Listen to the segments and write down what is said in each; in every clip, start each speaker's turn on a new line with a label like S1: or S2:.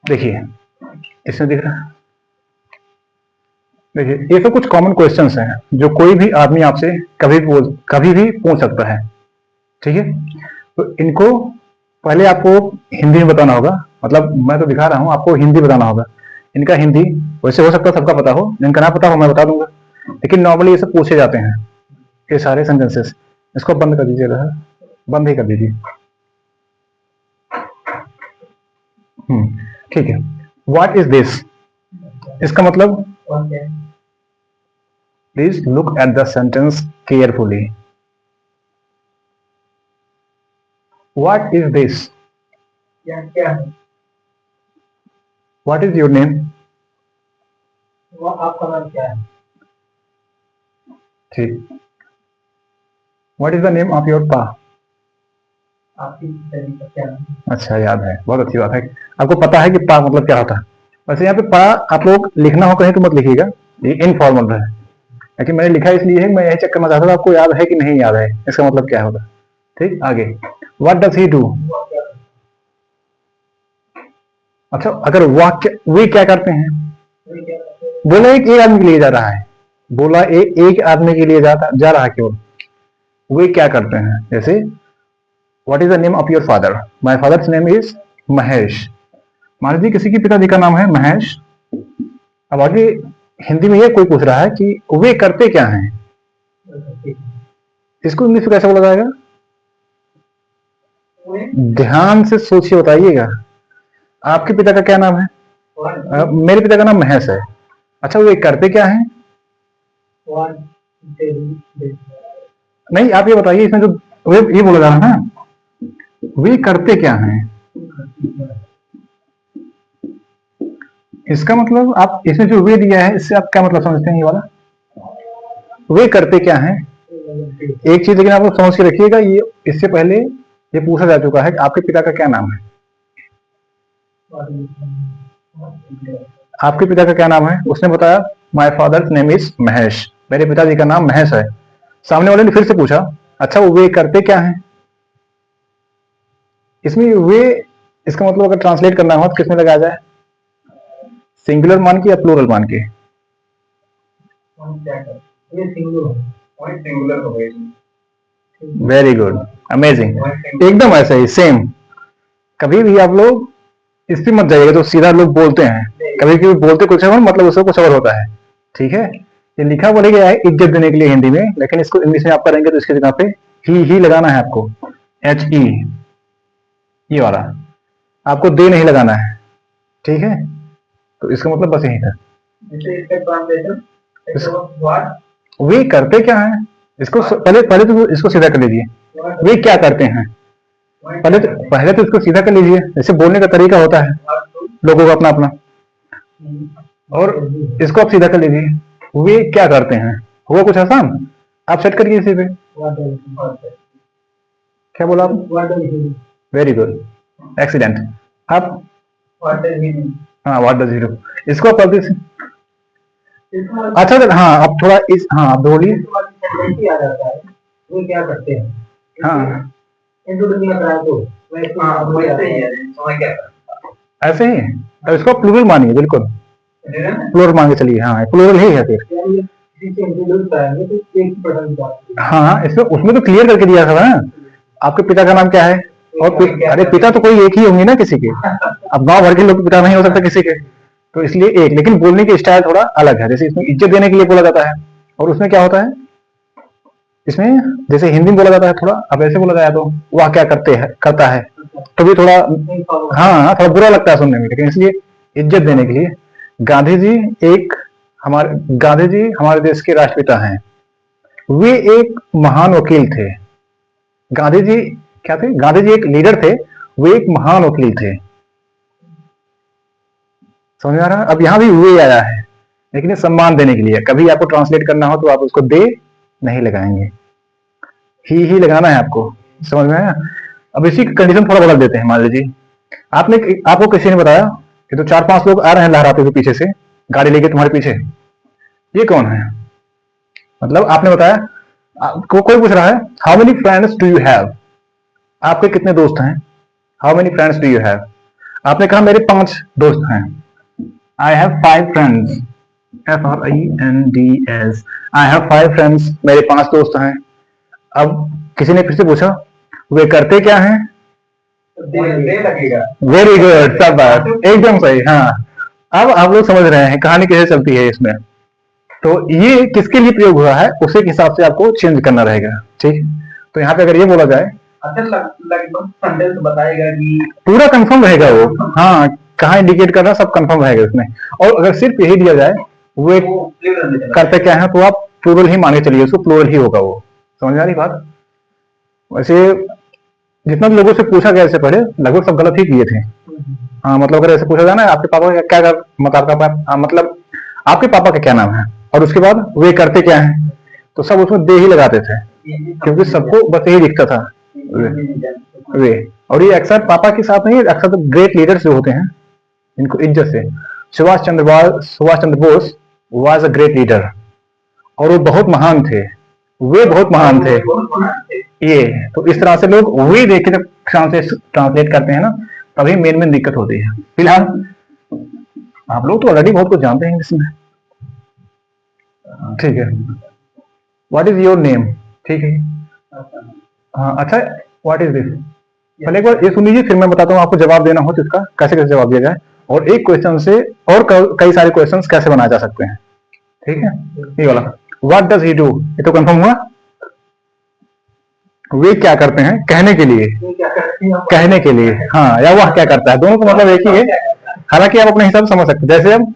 S1: देखिए इसमें दिख रहा है, देखिए ये तो कुछ कॉमन क्वेश्चंस हैं जो कोई भी आदमी आपसे कभी भी पूछ सकता है। ठीक है, तो इनको पहले आपको हिंदी में बताना होगा, मतलब मैं तो दिखा रहा हूँ, आपको हिंदी बताना होगा। इनका हिंदी वैसे हो सकता है सबका पता हो, जिनका ना पता हो मैं बता दूंगा, लेकिन नॉर्मली ये सब पूछे जाते हैं ये सारे सेंटेंसेस। इसको बंद कर दीजिएगा, बंद ही कर दीजिए। ठीक है, व्हाट इज दिस, इसका मतलब please look at the sentence carefully. What is this,
S2: क्या है?
S1: व्हाट इज योर नेम,
S2: आपका नाम क्या है?
S1: ठीक, what is the name of your पा,
S2: आपकी पिताजी का क्या नाम?
S1: अच्छा याद है, बहुत अच्छी बात है, आपको पता है कि पा मतलब क्या होता है। वैसे यहाँ पे पा आप लोग लिखना हो कहीं तो मत लिखिएगा, ये इनफॉर्मल है, लेकिन मैंने लिखा इसलिए है मैं यही चेक करना चाहता था आपको याद है कि नहीं याद है, इसका मतलब क्या होगा। ठीक, आगे व्हाट डज ही डू, अच्छा अगर वे क्या करते हैं, बोला एक आदमी के लिए जा रहा है, बोला एक आदमी के लिए जा रहा है केवल, वे क्या करते हैं। जैसे what is the name of your father, my father's name is Mahesh, मान लीजिए किसी के पिताजी का नाम है महेश। अब आगे हिंदी में ये कोई पूछ रहा है कि वे करते क्या हैं, इसको इंग्लिश में कैसे बोला जाएगा, ध्यान से सोचिए बताइएगा। आपके पिता का क्या नाम है, मेरे पिता का नाम महेश है, अच्छा वे करते क्या हैं, नहीं आप ये बताइए, इसमें जो वे ये बोला जा रहा है ना, वे करते क्या हैं, इसका मतलब आप इसमें जो वे दिया है इससे आप क्या मतलब समझते हैं, ये वाला वे करते क्या हैं। एक चीज लेकिन आप लोग समझ के रखिएगा, ये इससे पहले ये पूछा जा चुका है कि आपके पिता का क्या नाम है, आपके पिता का क्या नाम है, उसने बताया my father's name is Mahesh, मेरे पिताजी का नाम महेश है। सामने वाले ने फिर से पूछा अच्छा वो वे करते क्या हैं, इसमें वे इसका मतलब अगर ट्रांसलेट करना हो तो किसमें लगाया जाए, सिंगुलर मान के या प्लूरल मान के, वेरी गुड, अमेजिंग, एकदम ऐसा ही सेम। कभी भी आप लोग इस पे मत जाइएगा तो सीधा लोग बोलते हैं, कभी कभी बोलते कुछ और मतलब उससे कुछ और होता है। ठीक है, ये लिखा बोले गया है इज्जत देने के लिए हिंदी में, लेकिन इसको इंग्लिश में आप करेंगे तो इसकी जगह पे ही लगाना है आपको, HE, ये वाला आपको दे नहीं लगाना है। ठीक है, तो इसका मतलब बस यही था। वे करते क्या है, इसको पहले तो इसको सीधा कर लीजिए, वे क्या करते हैं, पहले तो इसको सीधा कर लीजिए, जैसे बोलने का तरीका होता है लोगों का अपना अपना, और इसको आप सीधा कर लीजिए, वे क्या करते हैं, हुआ कुछ आसान, आप सेट करिए इसी पे, क्या बोला आप, वेरी गुड, एक्सीलेंट। आप हाँ व्हाट डज ही डू, इसको आप गलती से अच्छा हाँ आप थोड़ा इस हाँ आप बोलिए,
S2: वो क्या करते हैं,
S1: हाँ
S2: तो
S1: ऐसे ही, तो इसको प्लूरल मानिए, बिल्कुल प्लूरल मान के चलिए, हाँ प्लूरल ही है फिर, हाँ इसमें उसमें तो क्लियर करके दिया था ना, आपके पिता का नाम क्या है, और अरे पिता तो कोई एक ही होंगे ना किसी के, अब गांव भर के लोग पिता नहीं हो सकता किसी के, तो इसलिए एक, लेकिन बोलने की स्टाइल थोड़ा अलग है, जैसे इसमें इज्जत देने के लिए बोला जाता है, और उसमें क्या होता है, इसमें जैसे हिंदी में बोला जाता है थोड़ा, अब ऐसे बोला जाए तो वह क्या करता है, तो भी थोड़ा हाँ थोड़ा बुरा लगता है सुनने में, लेकिन इसलिए इज्जत देने के लिए। गांधी जी हमारे देश के राष्ट्रपिता हैं, वे एक महान वकील थे, गांधी जी क्या थे, गांधी जी एक लीडर थे, वे एक महान वकील थे, समझ आ रहा है। अब यहाँ भी वे आया है, लेकिन ये सम्मान देने के लिए, कभी आपको ट्रांसलेट करना हो तो आप उसको दे नहीं लगाएंगे, ही लगाना है आपको, समझ में आया। अब इसी की कंडीशन थोड़ा बदल देते हैं, मान लीजिए आपको किसी ने बताया कि तो 4-5 लोग आ रहे हैं लहराते हुए पीछे से, गाड़ी लेके तुम्हारे पीछे, ये कौन है, मतलब आपने बताया, कोई पूछ रहा है how many friends do you have, आपके कितने दोस्त हैं, how many friends do you have, आपने कहा मेरे 5 दोस्त हैं। I have 5 friends, FRIENDS, I have 5 friends, मेरे 5 दोस्त हैं। अब किसी ने फिर से पूछा वे करते क्या हैं?
S2: दे लगेगा।
S1: वेरी गुड, सब बात एकदम सही। हाँ, अब आप लोग समझ रहे हैं कहानी कैसे चलती है इसमें। तो ये किसके लिए प्रयोग हुआ है उसी के हिसाब से आपको चेंज करना रहेगा, ठीक। तो यहाँ पे अगर ये बोला जाए,
S2: अच्छा, लगभग सेंटेंस बताएगा कि
S1: पूरा कंफर्म रहेगा वो। हाँ, कहाँ इंडिकेट कर रहा है सब कंफर्म रहेगा इसमें। और अगर सिर्फ यही दिया जाए वे
S2: वो प्लूरल में चला
S1: करते क्या है, तो आप प्लूरल ही मान के चलिए, उसको प्लूरल ही होगा वो। समझ आ रही बात? वैसे जितना भी लोगों से पूछा गया इससे पहले लगभग सब गलत ही किए थे। हाँ, मतलब अगर ऐसे पूछा जाए ना आपके पापा का क्या मतलब आपके पापा का क्या नाम है, और उसके बाद वे करते क्या हैं, तो सब उसमें दे ही लगाते थे, क्योंकि सबको बस यही दिखता था वे। और ये अक्सर पापा के साथ नहीं, अक्सर तो ग्रेट लीडर्स जो होते हैं इनको इज्जत से। Subhash Chandra Bose was a great leader, और वो बहुत महान थे, वे बहुत महान थे। ये तो इस तरह से लोग वे देख के जब ट्रांसलेट करते हैं ना, तभी मेन दिक्कत होती है। फिलहाल आप लोग तो ऑलरेडी बहुत कुछ जानते हैं इसमें, ठीक है। व्हाट इज योर नेम, ठीक है। हाँ, अच्छा, व्हाट इज दिस, पहले एक बार ये सुन लीजिए, फिर मैं बताता हूँ आपको जवाब देना हो तो इसका कैसे कैसे जवाब दिया जाए, और एक क्वेश्चन से और कई सारे क्वेश्चंस कैसे बनाए जा सकते हैं, ठीक है। ये वाला व्हाट डज ही डू, ये तो कंफर्म हुआ। वे क्या करते हैं, कहने के लिए, कहने के लिए, हाँ, या वह क्या करता है, दोनों का मतलब एक ही है। हालांकि आप अपने हिसाब से समझ सकते हैं। जैसे अब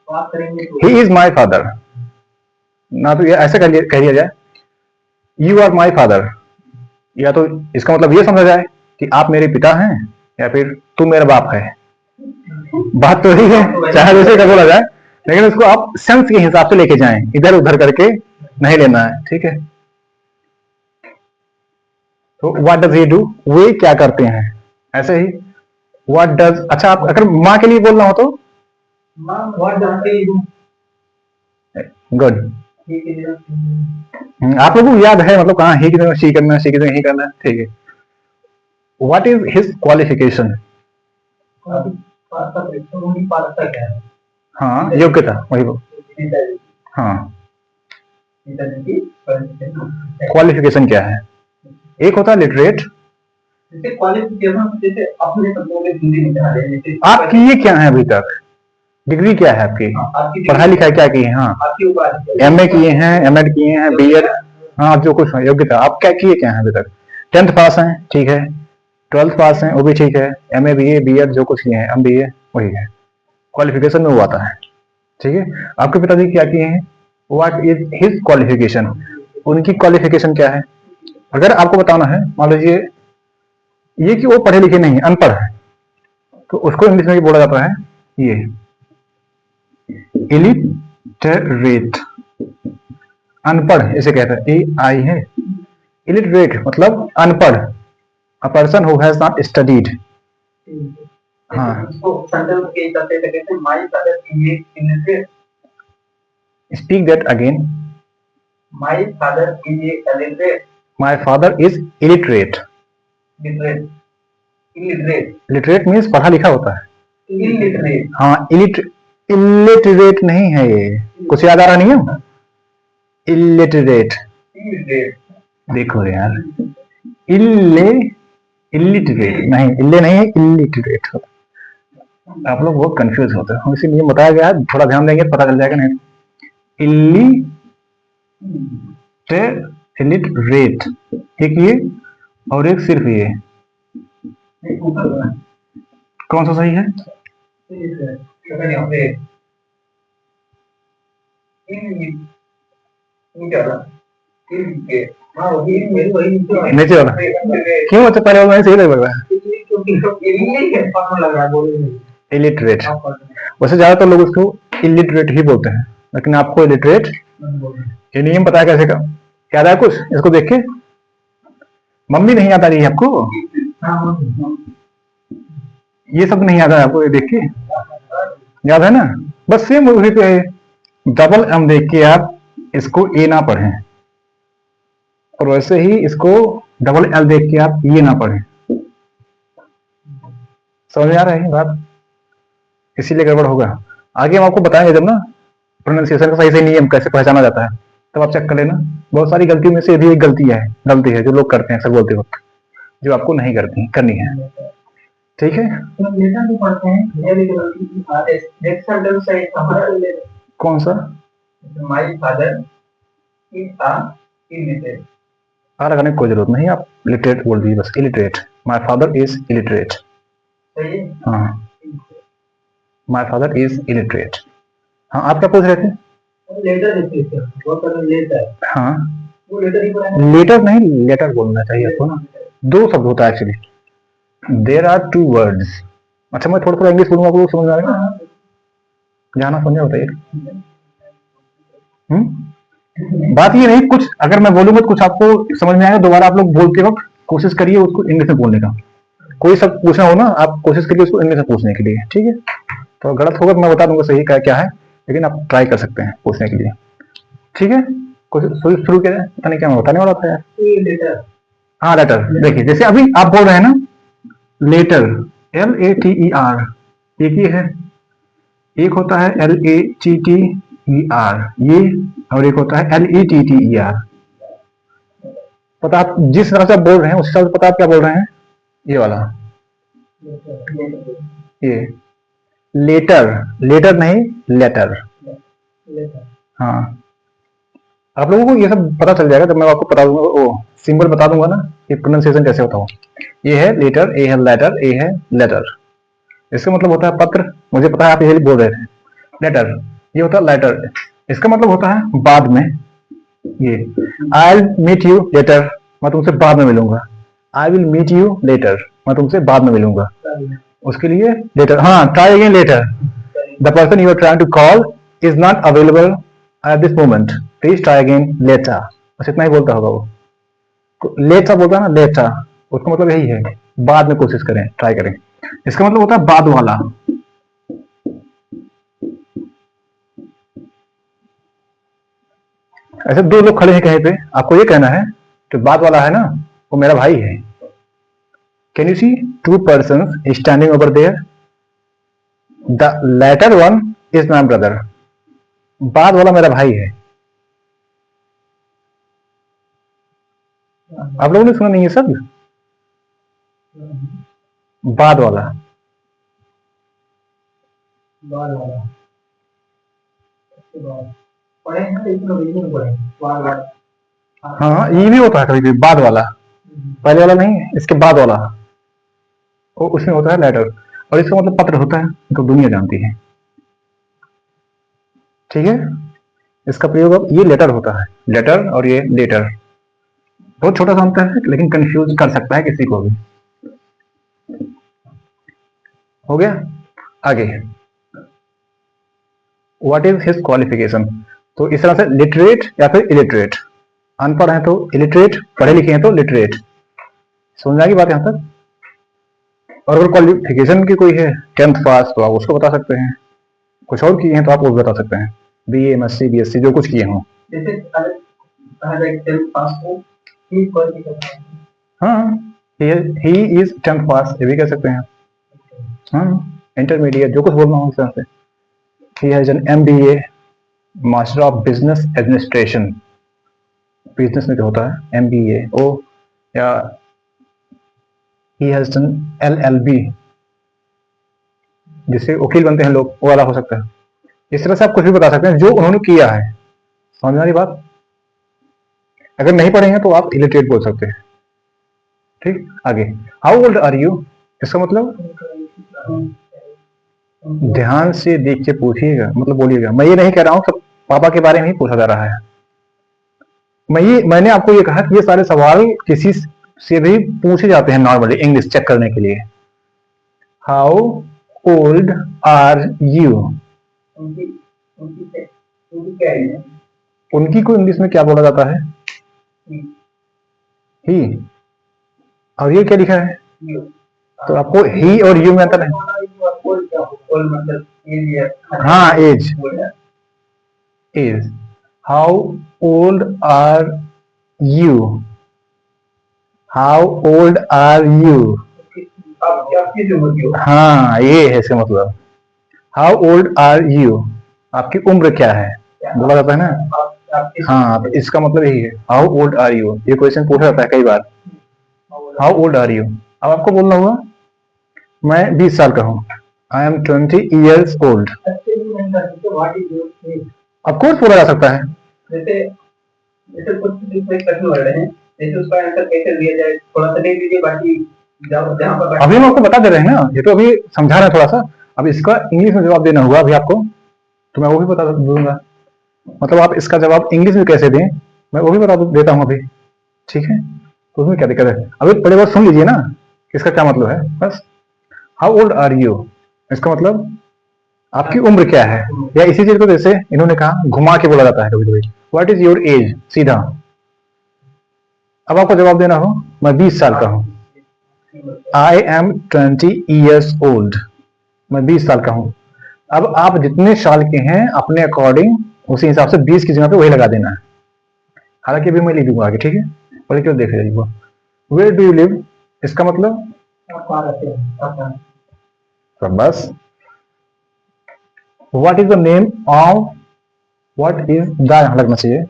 S2: बात करेंगे तो
S1: ही इज माई फादर, ना तो ये ऐसे कह दिया जाए यू आर माई फादर, या तो इसका मतलब ये समझा जाए कि आप मेरे पिता हैं, या फिर तू मेरा बाप है। बात तो यही है, चाहे जैसे का बोला जाए, लेकिन उसको आप सेंस के हिसाब से लेके जाएं, इधर उधर करके नहीं लेना है, ठीक है। तो व्हाट डज ही डू, वे क्या करते हैं, ऐसे ही व्हाट डज। अच्छा, आप अगर माँ के लिए बोलना हो तो
S2: माँ what does he do,
S1: good.
S2: ठीक है।
S1: आप लोगों को याद है, मतलब कहाँ ही की जगह शी करना, शी की जगह ही करना, ठीक है। व्हाट इज हिज क्वालिफिकेशन,
S2: पात्रता क्या है?
S1: हाँ, योग्यता, वही वो,
S2: पिताजी
S1: हाँ,
S2: की
S1: क्वालिफिकेशन क्या है। एक होता है लिटरेट,
S2: जैसे क्वालिफिकेशन, जैसे अपने शब्दों में हिंदी में कहा जाए, जैसे
S1: आप किए क्या है अभी तक, डिग्री क्या है आपकी,
S2: आपकी
S1: पढ़ाई लिखाई क्या की है, हाँ,
S2: आपकी उपाधि
S1: एमए किए हैं, एमएड किए हैं, बीएड, हाँ, जो कुछ है, योग्यता आप क्या किए क्या है अभी तक। 10th पास हैं, ठीक है, 12th पास हैं, वो भी ठीक है, एमए बीए बीएड जो कुछ किए हैं, एमबीए, वही है क्वालिफिकेशन में वो आता है, ठीक है। आपके पिताजी क्या किए हैं, व्हाट इज हिज क्वालिफिकेशन, उनकी क्वालिफिकेशन क्या है। अगर आपको बताना है, मान लीजिए ये कि वो पढ़े लिखे नहीं, अनपढ़ है, तो उसको इंग्लिश में बोला जाता है ये इलिटरेट, अनपढ़ इसे कहते हैं, AI है। इलिटरेट मतलब अनपढ़, a person who has not studied. हाँ,
S2: इसको सेंटेंस के करते कहते हैं my father is illiterate,
S1: speak that again,
S2: my father is illiterate,
S1: my father is illiterate.
S2: Literate, illiterate,
S1: literate means पढ़ा लिखा होता है,
S2: इलिटरेट,
S1: हाँ, इलिटरेट नहीं है, ये कुछ याद आ रहा नहीं है, इलिटरेट,
S2: इलिटरेट,
S1: देखो यार, इलिटरेट नहीं, इल्ले नहीं है, इलिटरेट। आप लोग बहुत कंफ्यूज होते हैं, इसीलिए बताया गया है, थोड़ा ध्यान देंगे पता चल जाएगा। नहीं, इलिटरेट, एक ये और एक सिर्फ ये, कौन सा सही है। नीचे वाला क्यों, अच्छा पहले वाला सही लग रहा है, इलिटरेट। वैसे ज्यादातर लोग उसको इलिटरेट ही बोलते हैं, लेकिन आपको इलिटरेट ये नियम पता है कैसे का, याद है कुछ इसको देख के, मम्मी नहीं याद आ रही है आपको, ये सब नहीं याद है आपको, ये देख के याद है ना, बस सेम उसी पे है। डबल एम देख के आप इसको ए ना पढ़ें, और वैसे ही इसको डबल एल देख के आप ये ना पढ़ें, समझ में आ रहा है ये बात? इसीलिए गड़बड़ होगा। आगे हम आपको बताएंगे जब ना प्रोनाउंसिएशन का सही से नियम कैसे पहचाना जाता है, तब आप चेक कर लेना। बहुत सारी गलतियों में से ये भी एक गलती है जो लोग करते हैं अक्सर बोलते वक्त, जो आपको नहीं करनी है। ठीक है,
S2: तो लेटर भी पढ़ते हैं, नेक्स्ट सेंटेंस से हमारा
S1: कौन सा?
S2: My father is a illiterate.
S1: आ लगाने की कोई जरूरत नहीं, आप लिटरेट बोल दीजिए बस, illiterate. My father is illiterate.
S2: सही है।
S1: हाँ, माय फादर इज इलिटरेट। हाँ, आप क्या पूछ रहे थे?
S2: लेटर लिखते हैं, वो तो लेटर।
S1: हाँ,
S2: वो लेटर ही पढ़ा है।
S1: लेटर नहीं, लेटर बोलना चाहिए आपको ना। दो शब्द होता है actually, there are two words. अच्छा, मैं थोड़ा थोड़ा इंग्लिश बोलूंगा, आपको समझ में आएगा? जाना समझा बताइए। बात ये नहीं, कुछ अगर मैं बोलूंगा तो कुछ आपको समझ में आएगा, दोबारा आप लोग बोलते वक्त कोशिश करिए उसको इंग्लिश में बोलने का। कोई सब पूछना हो ना, आप कोशिश करिए उसको इंग्लिश में पूछने के लिए, ठीक है? तो गलत होगा तो मैं बता दूंगा सही क्या है, लेकिन आप ट्राई कर सकते हैं पूछने के लिए, ठीक है? शुरू किया जाए, पता नहीं क्या मैं बताने वाला था यार।
S2: लेटर।
S1: हाँ, लेटर। देखिए, जैसे अभी आप बोल रहे हैं ना, लेटर, LATER, एक ही है। एक होता है LATTER ये, और एक होता है LETTER। पता आप जिस तरह से आप बोल रहे हैं उस हिसाब से पता आप क्या बोल रहे हैं, ये वाला, ये लेटर, लेटर नहीं लेटर। हाँ, आप लोगों को ये सब पता चल जाएगा जब मैं आपको बता दूंगा, वो सिंबल बता दूंगा ना कि प्रोनाउंसिएशन कैसे होता हो। ये है लेटर, ए है लेटर, ए है लेटर। इसका मतलब होता है पत्र, मुझे पता है आप यही बोल रहे थे। लेटर, ये होता है लेटर, इसका मतलब होता है बाद में। ये I will meet you later, मैं तुमसे बाद में मिलूंगा। I will meet you later, मैं तुमसे बाद में मिलूंगा। उसके लिए लेटर। हाँ, try again later, the person you are trying to call is not available at this moment, please try again later. बस इतना ही बोलता होगा वो। लेटर बोलता है ना, लेटर, उसका मतलब यही है बाद में कोशिश करें, ट्राई करें। इसका मतलब होता है बाद वाला। ऐसे दो लोग खड़े हैं कहीं पे, आपको ये कहना है जो बाद वाला है ना वो मेरा भाई है। Can you see two persons standing over there, the latter one is my brother. बाद वाला मेरा भाई है। आप लोगों ने सुना नहीं है सब? बाद वाला,
S2: पढ़े हैं लेकिन ओरिजिनल पढ़े बार।
S1: हाँ, ये भी होता है कभी कभी बाद वाला, पहले वाला नहीं, इसके बाद वाला, वो उसमें होता है लेटर, और इसका मतलब पत्र होता है, तो दुनिया जानती है, ठीक है? इसका प्रयोग अब ये लेटर होता है, लेटर और ये लेटर, बहुत छोटा सा अंतर है लेकिन कंफ्यूज कर सकता है किसी को भी। हो गया? आगे, व्हाट इज हिज क्वालिफिकेशन? तो इस तरह से लिटरेट या फिर इलिटरेट, अनपढ़ है तो इलिटरेट, पढ़े लिखे हैं तो लिटरेट। समझ आ गई बात यहां तक? और अगर क्वालिफिकेशन की कोई है 10th पास तो आप उसको बता सकते हैं, कुछ और किए हैं तो आप वो भी बता सकते हैं, BA MSc BSc जो कुछ किए हों।
S2: जैसे अगर 10th पास हो ही क्वालिफिकेशन।
S1: हाँ, ही इज 10th पास, ये भी कह सकते हैं। हाँ, इंटरमीडिएट जो कुछ बोलना हो उस तरह से। He has an MBA, master of business administration, business में जो होता है MBA ओ, या ही हैज डन LLB, जिससे वकील बनते हैं लोग, वो वाला हो सकता है। इस तरह से आप कुछ भी बता सकते हैं जो उन्होंने किया है। समझ में आ रही बात? अगर नहीं पढ़ेंगे तो आप इलिटरेट बोल सकते हैं, ठीक? आगे, हाउ ओल्ड आर यू, इसका मतलब ध्यान से देख के पूछिएगा, मतलब बोलिएगा। मैं ये नहीं कह रहा हूं सब पापा के बारे में ही पूछा जा रहा है। मैंने आपको ये कहा कि ये सारे सवाल किसी से भी पूछे जाते हैं नॉर्मली इंग्लिश चेक करने के लिए। हाउ ओल्ड आर यू, उनकी को इंग्लिश में क्या बोला जाता है? ही। और ये क्या लिखा है? तो आपको ही और यू में अंतर है। हाँ, age, age. How old are you, how old are you,
S2: आप आपकी जो होती हो।
S1: हाँ, ये है इसका मतलब। हाउ ओल्ड आर यू, आपकी उम्र क्या है, बोला जाता है ना।
S2: आपकी
S1: हाँ, तो इसका मतलब यही है, हाउ ओल्ड आर यू, ये क्वेश्चन पूछा जाता है कई बार। हाउ ओल्ड आर यू, अब आपको बोलना होगा मैं 20 साल का हूँ, I am 20 years old।
S2: What is your age.
S1: Of course बोला जा सकता है।
S2: जैसे जैसे कुछ इसमें प्रश्न वर्ड है, जैसे उसका आंसर कैसे दिया जाए, थोड़ा सा देख लीजिए, बाकी जहाँ पर
S1: अभी हम आपको बता दे रहे हैं ना, ये तो अभी समझा रहे हैं थोड़ा सा। अब इसका इंग्लिश में जवाब देना होगा अभी आपको, तो मैं वो भी बता दूंगा। मतलब आप इसका जवाब इंग्लिश में कैसे दें, मैं वो भी बता देता हूँ अभी, ठीक है। तो उसमें क्या दिक्कत है, अभी पहले बार सुन लीजिए ना कि इसका क्या मतलब है बस। हाउ ओल्ड आर यू, इसका मतलब आपकी उम्र क्या है, या इसी चीज को जैसे इन्होंने कहा घुमा के बोला जाता है कभी कभी, व्हाट इज योर एज, सीधा। अब आपको जवाब देना हो मैं 20 साल का हूँ, आई एम 20 years old, मैं 20 साल का हूँ। अब आप जितने साल के हैं अपने अकॉर्डिंग उसी हिसाब से 20 की जगह पे वही लगा देना है। हालांकि अभी मैं लिख दूंगा आगे, ठीक है, पहले क्यों देख जाइए। वेयर डू यू लिव, इसका मतलब
S2: आप कहाँ रहते हैं, आप कहाँ।
S1: तो बस what is the name of, what is the, यहाँ लगना चाहिए,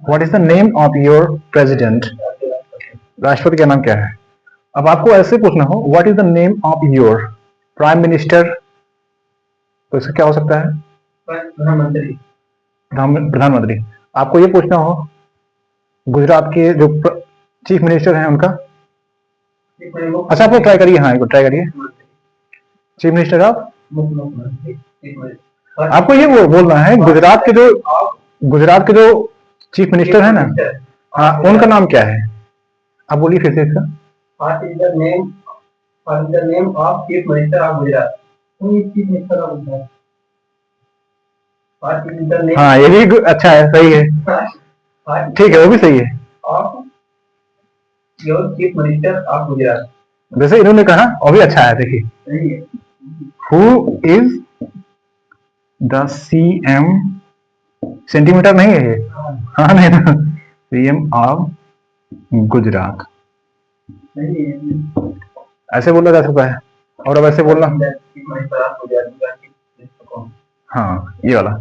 S1: what is the name of your president, राष्ट्रपति का नाम क्या है। अब आपको ऐसे पूछना हो what is the name of your prime minister, तो इसका क्या हो सकता है,
S2: प्रधानमंत्री।
S1: प्रधानमंत्री। आपको ये पूछना हो गुजरात के जो चीफ मिनिस्टर हैं उनका, अच्छा आप लोग ट्राई करिए, हाँ एक बार ट्राई करिए, चीफ मिनिस्टर ऑफ, आपको ये बोलना है गुजरात के जो चीफ मिनिस्टर है ना, हाँ उनका नाम क्या है। आप बोलिए फिर से इसका,
S2: what is the name, what is the name of chief minister of Gujarat, who is chief minister of Gujarat. What is the name,
S1: हाँ ये भी अच्छा है, सही है, ठीक है वो भी सही है।
S2: Of your chief minister of Gujarat,
S1: जैसे इन्होंने कहा वो भी अच्छा है, देखिए
S2: सही है।
S1: Who is the CM, centimetre नहीं है ये, हाँ नहीं ना, सीएम ऑफ गुजरात,
S2: सही है।
S1: ऐसे बोला जा सकता है। और अब ऐसे बोलना,
S2: चीफ मिनिस्टर ऑफ गुजरात,
S1: हाँ ये वाला।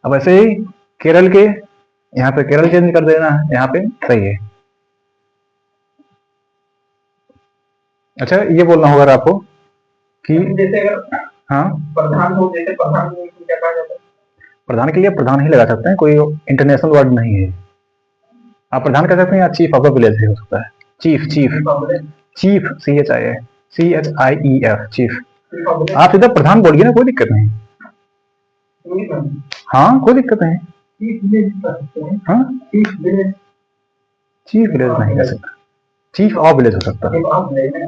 S1: अब ऐसे ही केरल के, यहाँ पे केरल चेंज कर देना है, यहाँ पे सही है। अच्छा ये बोलना होगा आपको कि
S2: जैसे अगर
S1: हाँ
S2: प्रधान हो, जैसे प्रधान को क्या कहा जाता है।
S1: प्रधान के लिए प्रधान ही लगा सकते हैं, कोई इंटरनेशनल वर्ड नहीं है। आप प्रधान कह सकते हैं या चीफ ऑफ द विलेज भी हो सकता है, chief chief chief, CHIF chief. आप सीधा प्रधान बोलिए ना, कोई दिक्कत नहीं, हाँ कोई दिक्कत नहीं, हाँ चीफ विलेज नहीं कह सकता, चीफ ऑफ विलेज हो सकता है,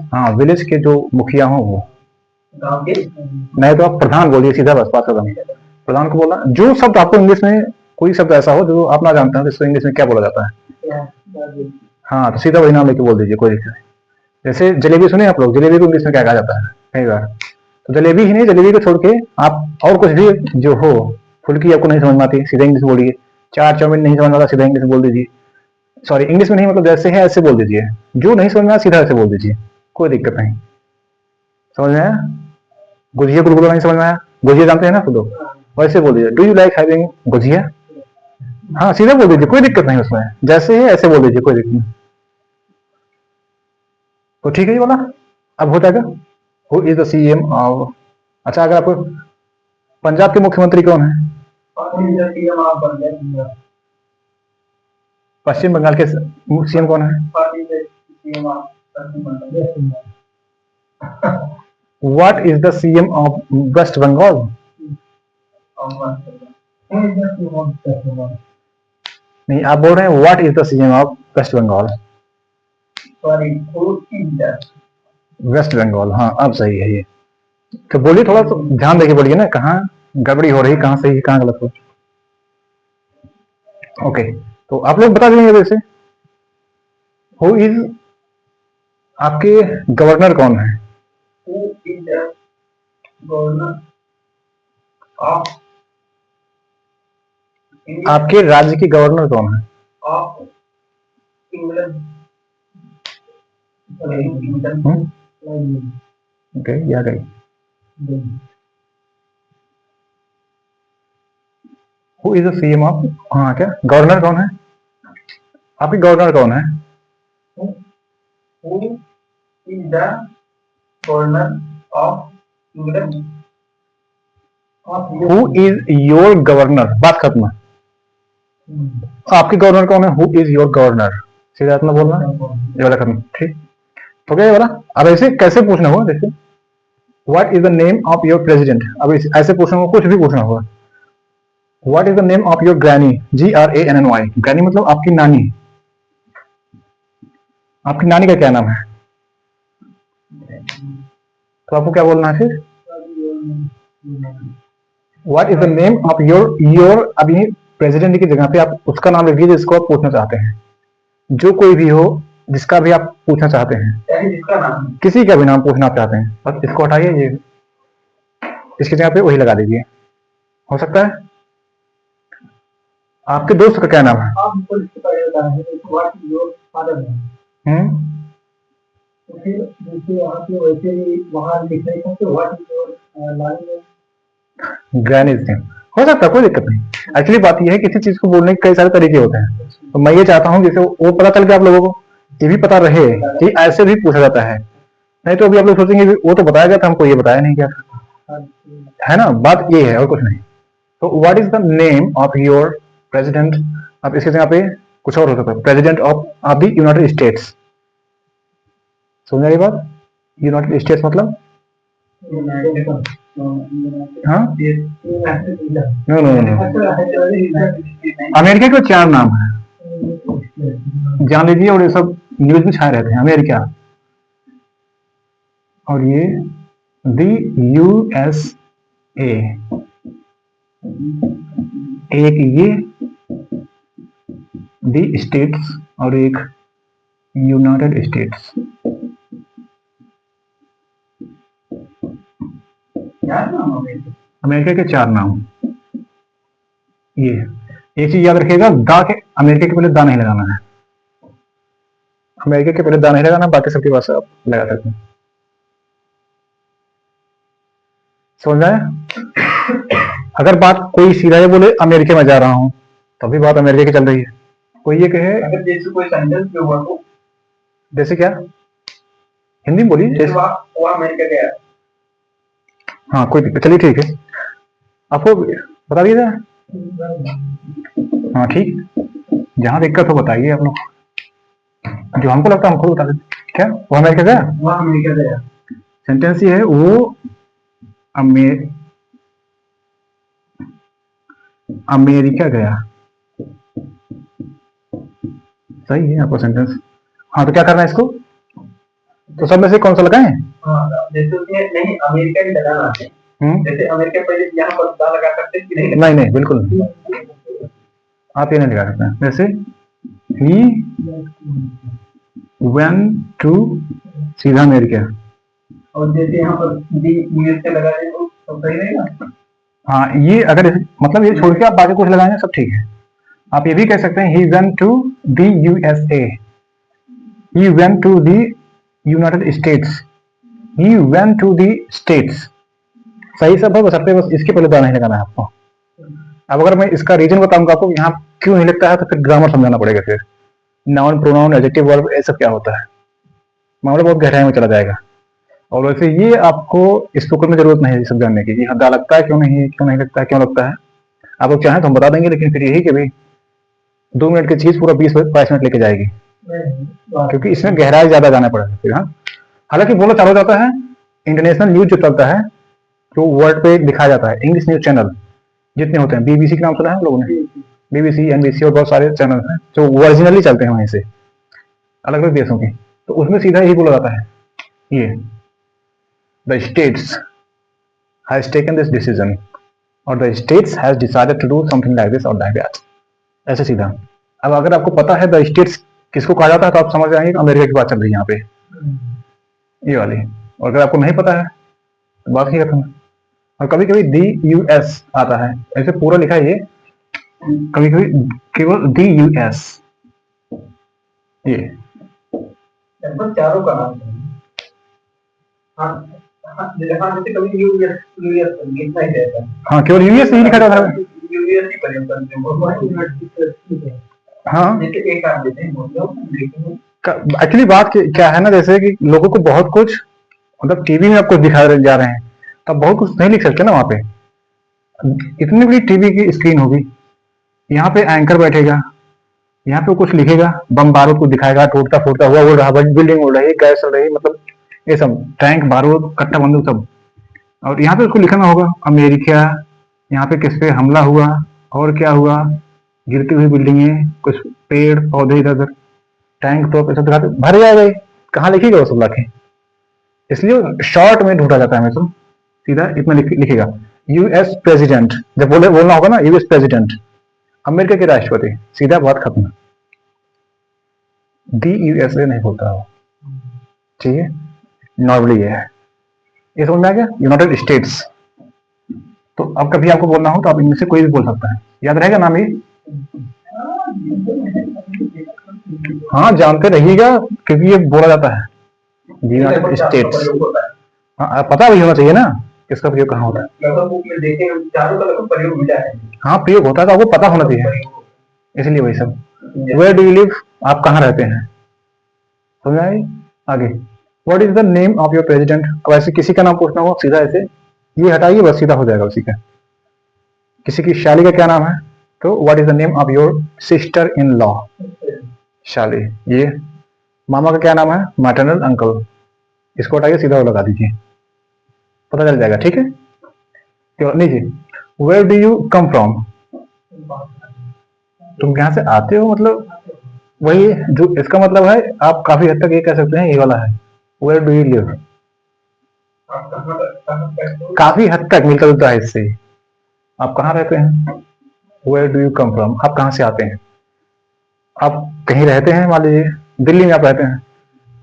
S1: हाँ विलेज के जो मुखिया हो वो, नहीं तो आप प्रधान बोलिए सीधा, बस बात खत्म। प्रधान को बोलना, जो शब्द आपको इंग्लिश में कोई शब्द ऐसा हो जो आप ना जानते हैं तो इसको इंग्लिश में क्या बोला जाता है, हाँ तो सीधा वही नाम लेके बोल दीजिए, कोई दिक्कत नहीं। जैसे जलेबी सुने आप लोग, जलेबी को इंग्लिश में क्या कहा जाता है कई बार, तो जलेबी ही नहीं, जलेबी को छोड़ के आप और कुछ भी जो हो, फुल्की आपको नहीं समझ में आती सीधा इंग्लिश बोलिए, चार चाउमीन नहीं समझ में आता सीधा इंग्लिश बोल दीजिए, सॉरी इंग्लिश में नहीं मतलब जैसे है ऐसे बोल दीजिए, जो नहीं समझ में आया सीधा ऐसे बोल दीजिए, कोई दिक्कत नहीं। समझ में आया, गुजिया गुलगुला नहीं समझ में आया, गुजिया जानते हैं ना आप लोग, वैसे बोल दीजिए, do you like having gujiya, हाँ सीधा बोल दीजिए, कोई दिक्कत नहीं उसमें, जैसे है ऐसे बोल दीजिए, कोई दिक्कत नहीं। तो ठीक है ये वाला अब हो जाएगा। Who is the CM of, अच्छा अगर आपको पंजाब के मुख्यमंत्री कौन है, पश्चिम बंगाल के सीएम कौन है, what is the CM of West Bengal, नहीं आप बोल रहे हैं what is the CM of West Bengal, West Bengal, हाँ अब सही है ये। तो बोलिए थोड़ा तो ध्यान देके बोलिए ना, कहाँ गड़बड़ी हो रही, कहाँ सही है कहाँ गलत हो। ओके तो आप लोग बता देंगे वैसे, हु इज, आपके गवर्नर कौन है, आपके राज्य के गवर्नर कौन है, ओके, या गई। Who is the CM of, हाँ क्या गवर्नर कौन है आपकी, गवर्नर कौन है?
S2: Who is the governor of kingdom of
S1: who is your governor, बात खत्म। आपकी गवर्नर कौन है? हु इज योर गवर्नर, सीधा इतना बोलना, ये वाला खत्म, ठीक हो गया ये वाला। अब ऐसे कैसे पूछना होगा, देखिए what is the name of your president, अब ऐसे पूछना होगा, कुछ भी पूछना होगा। What is the name of your granny, GRANNY, granny मतलब आपकी नानी, आपकी नानी का क्या नाम है? तो आपको क्या बोलना है फिर? What is the name of your अभी प्रेसिडेंट की जगह पे आप उसका नाम लिखिए जिसको आप पूछना चाहते हैं, जो कोई भी हो जिसका भी आप पूछना चाहते हैं,
S2: जिसका नाम
S1: किसी का भी नाम पूछना आप चाहते हैं, बस इसको हटाइए, ये इसकी जगह पे वही लगा दीजिए, हो सकता है। आपके दोस्त का क्या नाम है? ग्रैनीज नेम हो सकता है, कोई दिक्कत नहीं। एक्चुअली बात यह है किसी चीज को बोलने के कई सारे तरीके होते हैं, तो मैं ये चाहता हूँ जैसे वो पता चल के आप लोगों को ये भी पता रहे कि ऐसे भी पूछा जाता है, नहीं तो अभी आप लोग सोचेंगे वो तो बताया गया था, हमको ये बताया नहीं गया था, है ना, बात ये है और कुछ नहीं। तो what is the name of your president, अब इसके जगह पे कुछ और हो सकता है, president of the United states, समझ रही बात? यूनाइटेड स्टेट्स मतलब हाँ, नो नो नो, अमेरिका के 4 नाम है, जान लीजिए, और ये सब न्यूज में छाए रहते हैं, अमेरिका, और ये द USA, एक ये द स्टेट्स और एक यूनाइटेड स्टेट्स, अमेरिका के 4 नाम। ये एक चीज याद रखिएगा, दा के अमेरिका के पहले दा नहीं लगाना है, अमेरिका के पहले दा नहीं लगाना, बाकी सबके पास आप लगा सकते हैं, समझ आया? अगर बात कोई सीधा ये बोले अमेरिका में जा रहा हूं तभी बात अमेरिका की चल रही है, कोई ये कहे
S2: अगर जैसे कोई सेंटेंस जो हुआ तो
S1: जैसे क्या, हिंदी में बोलिए, जैसे
S2: वो अमेरिका गया,
S1: हाँ कोई दिक्कत, चलिए ठीक है, आपको बता दिया जाए, हाँ ठीक, जहां दिक्कत हो बताइए आप लोग, जो हमको लगता है हम खुद बता देते। क्या वो अमेरिका गया?
S2: वो अमेरिका गया,
S1: सेंटेंस ये है, वो अमेरिका गया, सही है आपका सेंटेंस। हाँ तो क्या करना है इसको, तो सब में से कौन सा लगाएं?
S2: जैसे उसने नहीं अमेरिका ही लगाना है, जैसे अमेरिका पहले यहाँ पर दा लगा सकते कि नहीं?
S1: नहीं नहीं बिल्कुल नहीं, आप ये नहीं लगा सकते हैं। जैसे he went to सीधा अमेरिका,
S2: और जैसे यहाँ पर दी यूएस से लगा दें तो सही रहेगा।
S1: हाँ ये अगर मतलब ये छोड़ के आप बाकी कुछ लगाएंगे सब ठीक है। आप ये भी कह सकते हैं he went to the USA, he went to the United States, he went to the States, सही सब है, बस इसके पहले दा नहीं लगाना है आपको। अब अगर मैं इसका रीजन बताऊंगा आपको यहाँ क्यों नहीं लगता है, तो फिर ग्रामर समझाना पड़ेगा, फिर नाउन प्रोनाउन एडजेक्टिव वर्ब ये सब क्या होता है, मामला बहुत गहराई में चला जाएगा। और वैसे ये आपको स्पोकन में जरूरत नहीं है सब जानने की, हाँ दा लगता है क्यों नहीं लगता है, क्यों लगता है, आप लोग चाहें तो हम बता देंगे, लेकिन फिर यही कि भाई 2 मिनट की चीज पूरा 20-22 मिनट लेके जाएगी, क्योंकि इसमें गहराई ज्यादा जाना पड़ेगा फिर। हाँ हालांकि बोला चालू जाता है, इंटरनेशनल न्यूज जो चलता है, जो वर्ल्ड पे दिखाया जाता है, इंग्लिश न्यूज चैनल जितने होते हैं, BBC का नाम सुना है हम लोगों ने, BBC, NBC और बहुत सारे चैनल हैं जो ओरिजिनली चलते हैं वहीं से, अलग अलग देशों के, तो उसमें सीधा यही बोला जाता है, ये the states has taken this decision और the states has decided to do something like this और लाइक दैट, ऐसे सीधा। अब अगर आपको पता है द स्टेट्स किसको कहा जाता है तो आप समझ जाएंगे कि अमेरिका की बात चल रही है यहाँ पे, ये वाली। और अगर आपको नहीं पता है तो बात ही खत्म है। और कभी कभी DUS आता है, ऐसे पूरा लिखा है ये, कभी कभी केवल DUS, ये
S2: लगभग चारों का नाम है। हाँ हाँ जैसे कभी यूएस यूएस लिखा ही रहता है।
S1: हाँ केवल यूएस नहीं लिखा था।
S2: यूएस ही प्रयोग करते हैं बहुत।
S1: हाँ
S2: जैसे एक आप देते हैं बोल दो लेकिन
S1: एक्चुअली बात क्या है ना, जैसे कि लोगों को बहुत कुछ मतलब टीवी में आपको दिखा जा रहे हैं, तो आप बहुत कुछ नहीं लिख सकते ना वहाँ पे। इतनी बड़ी टीवी की स्क्रीन होगी, यहाँ पे एंकर बैठेगा, यहाँ पे कुछ लिखेगा, बम बारूद को दिखाएगा, टूटता फूटता हुआ उड़ रहा, बिल्डिंग उड़ रही, गैस उड़ रही, मतलब ये सब टैंक बारूद कट्टा बंदूक सब। और यहाँ पे उसको लिखना होगा अमेरिका, यहाँ पे किस पे हमला हुआ और क्या हुआ, गिरती हुई बिल्डिंगें, कुछ पेड़ पौधे इधर उधर, टैंक तो सब दिखाते भर जाएगा ये, कहाँ लिखेगा वो सब लाके। इसलिए शॉर्ट में ढूंढा जाता है हमेशा, सीधा इतना लिखेगा यूएस प्रेसिडेंट, जब बोलना होगा ना यूएस प्रेसिडेंट, अमेरिका के राष्ट्रपति, सीधा बात खत्म। दी यूएसए नहीं बोलता हो, ठीक है, नॉर्मली ये समझ में आ गया, यूनाइटेड स्टेट्स। तो अब कभी आपको बोलना हो तो आप इनमें से कोई भी बोल सकता है, याद रहेगा नाम ये। हाँ जानते रहिएगा क्योंकि ये बोला जाता है यूनाइटेड स्टेट्स। हाँ पता भी होना चाहिए ना किसका प्रयोग कहाँ होता है। हाँ प्रयोग होता है तो आपको पता होना चाहिए, इसलिए वही सब। वेयर डू यू लिव, आप कहाँ रहते हैं, समझ आई। आगे what is the name of your president, अब ऐसे किसी का नाम पूछना हो सीधा ऐसे ये हटाइए, बस सीधा हो जाएगा उसी का। किसी की शाली का क्या नाम है, तो what is the name of your sister in law, शाली। ये मामा का क्या नाम है, मैटरनल अंकल, इसको हटाइए सीधा वो लगा दीजिए, पता चल जाएगा, ठीक है। तो लीजिए where do you come from, तुम कहाँ से आते हो, मतलब वही जो इसका मतलब है, आप काफी हद तक ये कह सकते हैं ये वाला है, वेयर डू यू लिव, काफी हद तक मिलता जुलता है इससे, आप कहाँ रहते हैं। Where do you come from, आप कहाँ से आते हैं, आप कहीं रहते हैं, मान लीजिए दिल्ली में आप रहते हैं,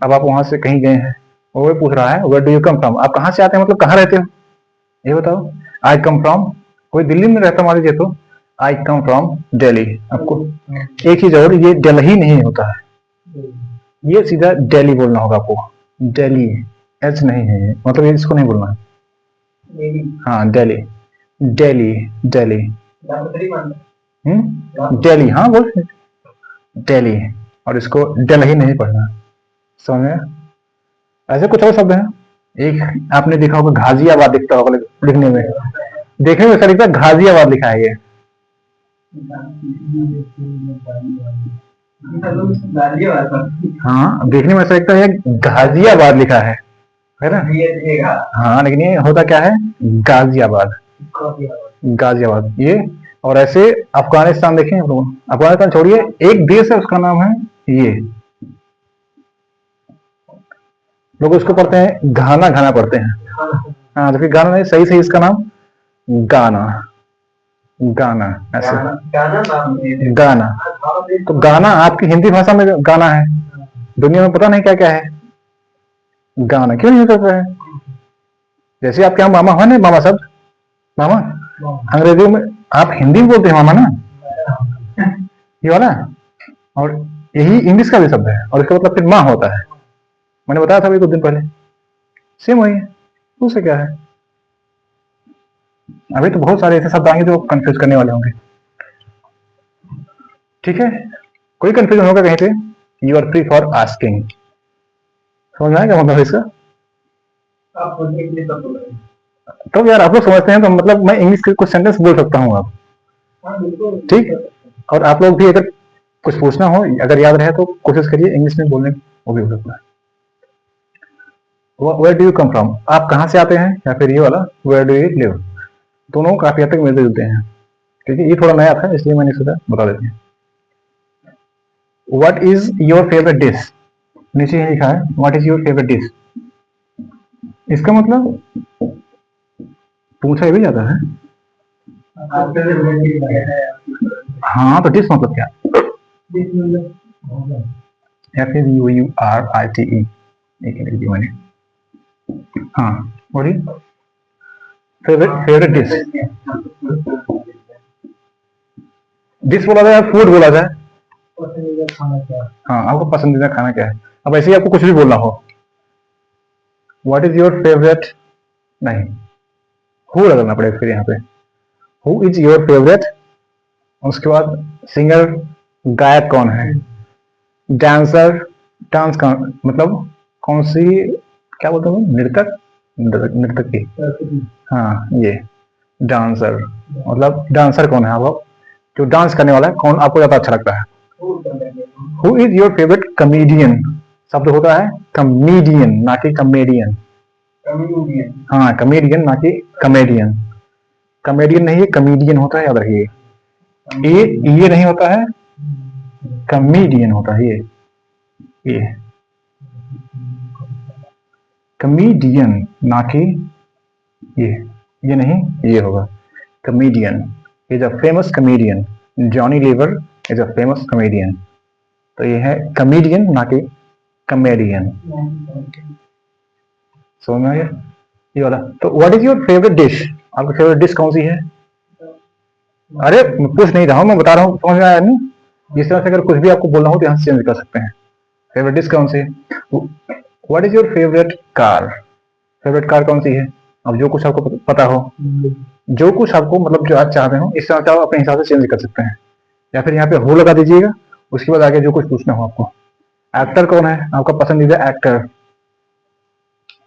S1: अब आप वहां से कहीं गए हैं, वो पूछ रहा है where do you come from, आप कहाँ से आते हैं, मतलब कहाँ रहते हो, ये बताओ। आई कम फ्रॉम, कोई दिल्ली में रहता मान लीजिए तो आई कम फ्रॉम दिल्ली, आपको एक ही जरूर ये दिल्ली नहीं होता है, ये सीधा दिल्ली बोलना होगा आपको, दिल्ली, एच नहीं है मतलब इसको नहीं बोलना है। हाँ दिल्ली, दिल्ली, दिल्ली, दिल्ली, हाँ बोल दिल्ली, और इसको दिल्ली नहीं पढ़ना, समझ में। ऐसे कुछ और शब्द हैं, एक आपने देखा होगा गाजियाबाद दिखता होगा लिखने में, देखने में ऐसा लिखता है गाजियाबाद लिखा है ये, हाँ देखने में ऐसा लगता है गाजियाबाद लिखा है ना। हाँ लेकिन ये होता क्या है, गाजियाबाद, गाजियाबाद ये। और ऐसे अफगानिस्तान देखें, अफगानिस्तान छोड़िए, एक देश है उसका नाम है ये, लोग उसको पढ़ते हैं घाना, घाना पढ़ते हैं, हाँ जबकि गाना नहीं, सही सही इसका नाम गाना, गाना ऐसे गाना। तो गाना आपकी हिंदी भाषा में गाना है, दुनिया में पता नहीं क्या क्या है, गाना क्यों नहीं करता है। जैसे आपके यहाँ मामा है ना, मामा शब्द, मामा अंग्रेजी में, आप हिंदी में बोलते हैं मामा ना, ये वाला, और यही इंग्लिश का भी शब्द है, और इसका मतलब फिर माँ होता है, मैंने बताया था अभी कुछ दिन पहले, सेम वही है, उससे क्या है। अभी तो बहुत सारे ऐसे शब्द आएंगे जो कंफ्यूज करने वाले होंगे, ठीक है। कोई कंफ्यूजन होगा कहीं पे, you are free for asking, समझ में आएगा मतलब इसका। तो यार आप लोग समझते हैं तो मतलब मैं इंग्लिश के कुछ सेंटेंस बोल सकता हूँ आप, ठीक। और आप लोग भी अगर कुछ पूछना हो, अगर याद रहे तो कोशिश करिए इंग्लिश में बोलने, वो भी हो सकता है। Where do you come from, आप कहाँ से आते हैं, या फिर ये वाला वेयर डू यू लिव, दोनों काफी हद तक मिलते जुलते हैं, क्योंकि ये थोड़ा नया था इसलिए मैंने सोचा बता देते हैं। What is your favourite dish, नीचे ही लिखा है what is your favourite dish, इसका मतलब पूछा भी जाता है। हाँ तो डिश मतलब क्या, FAVOURITE, एक लिख दिया मैंने। हाँ बोलिए, फेवरेट डिश, डिश बोला जाए, फूड बोला जाए, हाँ आपको पसंदीदा खाना क्या है। अब ऐसे ही आपको कुछ भी बोलना हो, व्हाट इज योर फेवरेट, नहीं, हु लगाना पड़ेगा फिर यहाँ पे, हु इज योर फेवरेट। उसके बाद सिंगर, गायक कौन है, डांसर, डांस का मतलब कौन सी, क्या बोलते हैं, नृतक, नर्तकी, हाँ ये डांसर, मतलब डांसर कौन है, आप जो डांस करने वाला है कौन आपको ज्यादा अच्छा लगता है। Who is your favourite comedian, शब्द होता है कमेडियन ना कि कमेडियन, हाँ कमेडियन ना कि कमेडियन, कमेडियन नहीं है कमेडियन होता है, याद रखिए, ये नहीं होता है, कमेडियन होता है ये कमेडियन ना कि ये नहीं, ये होगा comedian, is a famous comedian, Johnny Lever is a famous comedian, तो ये है कमेडियन ना कि कमेडियन। समझ में आ गया ये वाला। तो what is your favourite dish, आपकी फेवरेट डिश कौन सी है, अरे मैं पूछ नहीं रहा हूँ, मैं बता रहा हूँ, समझ में आया नहीं। जिस तरह से अगर कुछ भी आपको बोलना हो तो यहाँ से चेंज कर सकते हैं, फेवरेट डिश कौन सी है, what is your favourite car, favourite car कौन सी है, अब जो कुछ आपको पता हो, जो कुछ आपको मतलब जो आप चाहते हो इस तरह से आप अपने हिसाब से चेंज कर सकते हैं, या फिर यहाँ पे हो लगा दीजिएगा, उसके बाद आगे जो कुछ पूछना हो आपको। एक्टर कौन है आपका पसंदीदा एक्टर,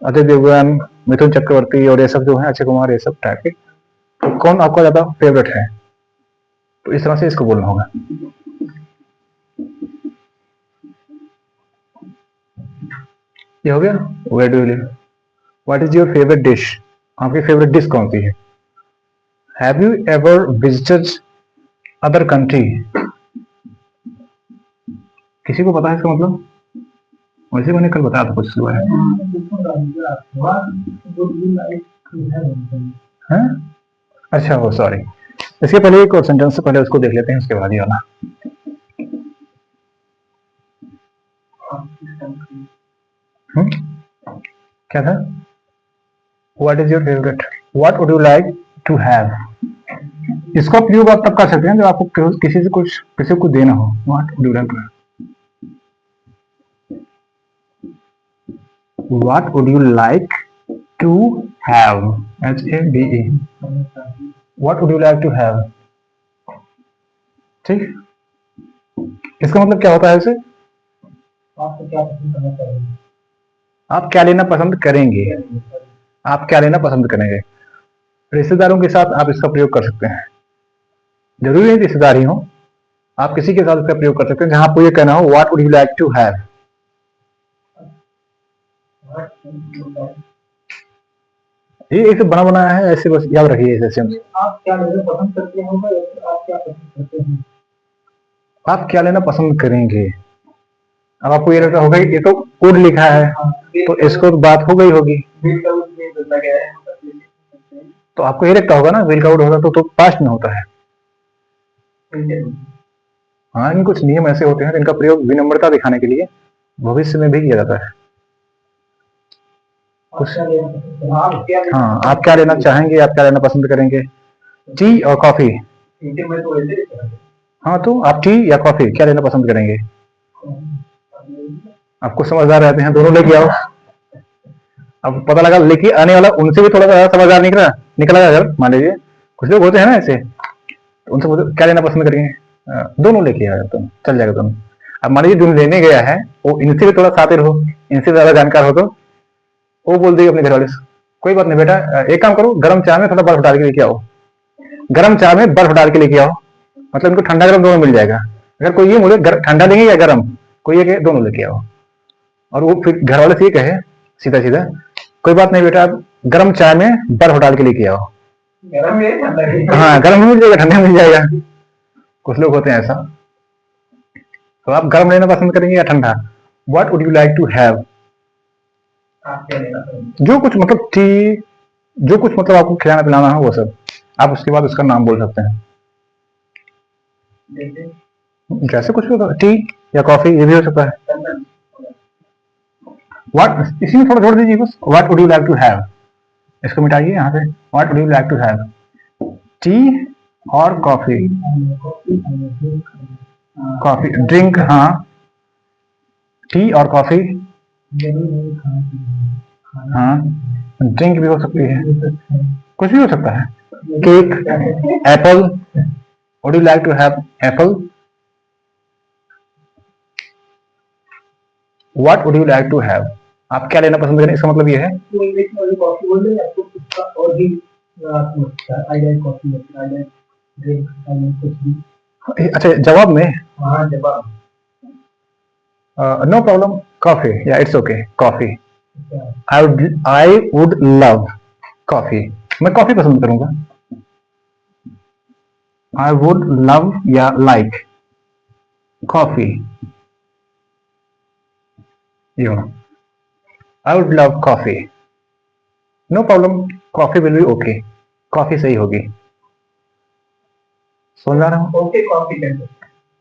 S1: अजय देवगन, मिथुन चक्रवर्ती और ये सब जो है, अक्षय कुमार, ये सब टाइप के, तो कौन आपका ज्यादा फेवरेट है, तो इस तरह से इसको बोलना होगा। ये हो गया, where do you live, what is your favourite dish, आपकी फेवरेट डिश कौन सी है, have you ever visited other country, किसी को पता है इसका मतलब, वैसे मैंने कल बताया था कुछ इसके बारे में, अच्छा वो सॉरी, इसके पहले एक और सेंटेंस से पहले उसको देख लेते हैं, उसके बाद ही वाला। क्या था, what is your favourite, what would you like to have, इसको प्रयोग आप तब कर सकते हैं जब आपको किसी को देना हो, what would you like to have, what would you like to have, HAVE, what would you like to have, ठीक, इसका मतलब क्या होता है इसे, आप क्या लेना पसंद करेंगे, आप क्या लेना पसंद करेंगे, रिश्तेदारों के साथ आप इसका प्रयोग कर सकते हैं, जरूरी नहीं रिश्तेदार ही हो, आप किसी के साथ इसका प्रयोग कर सकते हैं जहां आपको ये कहना हो what would you like to have, ये एक बना बनाया है, ऐसे बस याद रखिए ऐसे, आप क्या लेना पसंद करते हैं, आप क्या पसंद करते हैं, आप क्या लेना पसंद करेंगे, अब आपको ये लगता होगा ये तो कोड लिखा है, तो इसको बात हो गई होगी, तो आपको ये लगता होगा ना विल आउट होगा तो पास्ट में होता है, हाँ इन कुछ नियम ऐसे होते हैं जिनका प्रयोग विनम्रता दिखाने के लिए भविष्य में भी किया जाता है, कुछ हाँ, आप क्या लेना चाहेंगे, आप क्या लेना पसंद करेंगे, टी और कॉफी, हाँ तो आप टी या कॉफी क्या लेना पसंद करेंगे, आपको समझदार रहते हैं दोनों लेके आओ, अब पता लगा लेके आने वाला उनसे भी थोड़ा सा समझदार निकला अगर मान लीजिए कुछ लोग होते हैं ना ऐसे, तो उनसे बोलते क्या लेना पसंद करेंगे, दोनों लेके आया तुम, चल जाएगा तुम, अब मान लीजिए जो लेने गया है वो इनसे भी थोड़ा शातिर हो, इनसे ज्यादा जानकार हो, तो वो बोल देगी अपने घर वाले से कोई बात नहीं बेटा, एक काम करो गर्म चाय में थोड़ा बर्फ डाल के लेके आओ, गर्म चाय में बर्फ डाल के लेके आओ, मतलब इनको ठंडा गर्म दोनों मिल जाएगा, अगर कोई ये बोले ठंडा देंगे या गर्म, कोई ये कहे दोनों लेके आओ, और वो फिर घर वाले से ये कहे सीधा सीधा कोई बात नहीं बेटा आप गर्म चाय में बर्फ डाल के लेके आओ, हाँ गर्म मिल जाएगा ठंडा मिल जाएगा, कुछ लोग होते हैं ऐसा, तो आप गर्म लेना पसंद करेंगे या ठंडा, what would you like to have, जो कुछ मतलब टी, जो कुछ मतलब आपको खिलाना पिलाना हो वो सब, आप उसके बाद उसका नाम बोल सकते हैं, जैसे कुछ भी होगा, टी या कॉफी ये भी हो सकता है, व्हाट इसी में थोड़ा जोड़ दीजिए बस, what would you like to have, इसको मिटाइए यहाँ से, what would you like to have, tea और कॉफी, कॉफी ड्रिंक, हाँ टी और कॉफी,
S2: जरूर नहीं खाना पीना, खाना
S1: हाँ ड्रिंक भी हो सकती है,
S2: हो सकता है।
S1: कुछ भी हो सकता है। Cake, apple, would you like to have apple, what would you like to have, आप क्या लेना पसंद करें, इसका मतलब ये है।
S2: तो इंग्लिश में कॉफी बोल रहे हैं आपको, उसका और भी I like coffee, I like drink, I like कुछ भी।
S1: अच्छा जवाब में
S2: हाँ जवाब।
S1: नो प्रॉब्लम कॉफी या इट्स ओके कॉफी,
S2: अच्छा,
S1: आई वुड लव कॉफी, मैं कॉफी पसंद करूंगा। आई वुड लव या लाइक कॉफी, ये I would love coffee, no problem coffee will be okay, coffee सही होगी, समझ आ रहा हूँ।
S2: ओके कॉफी कर दो।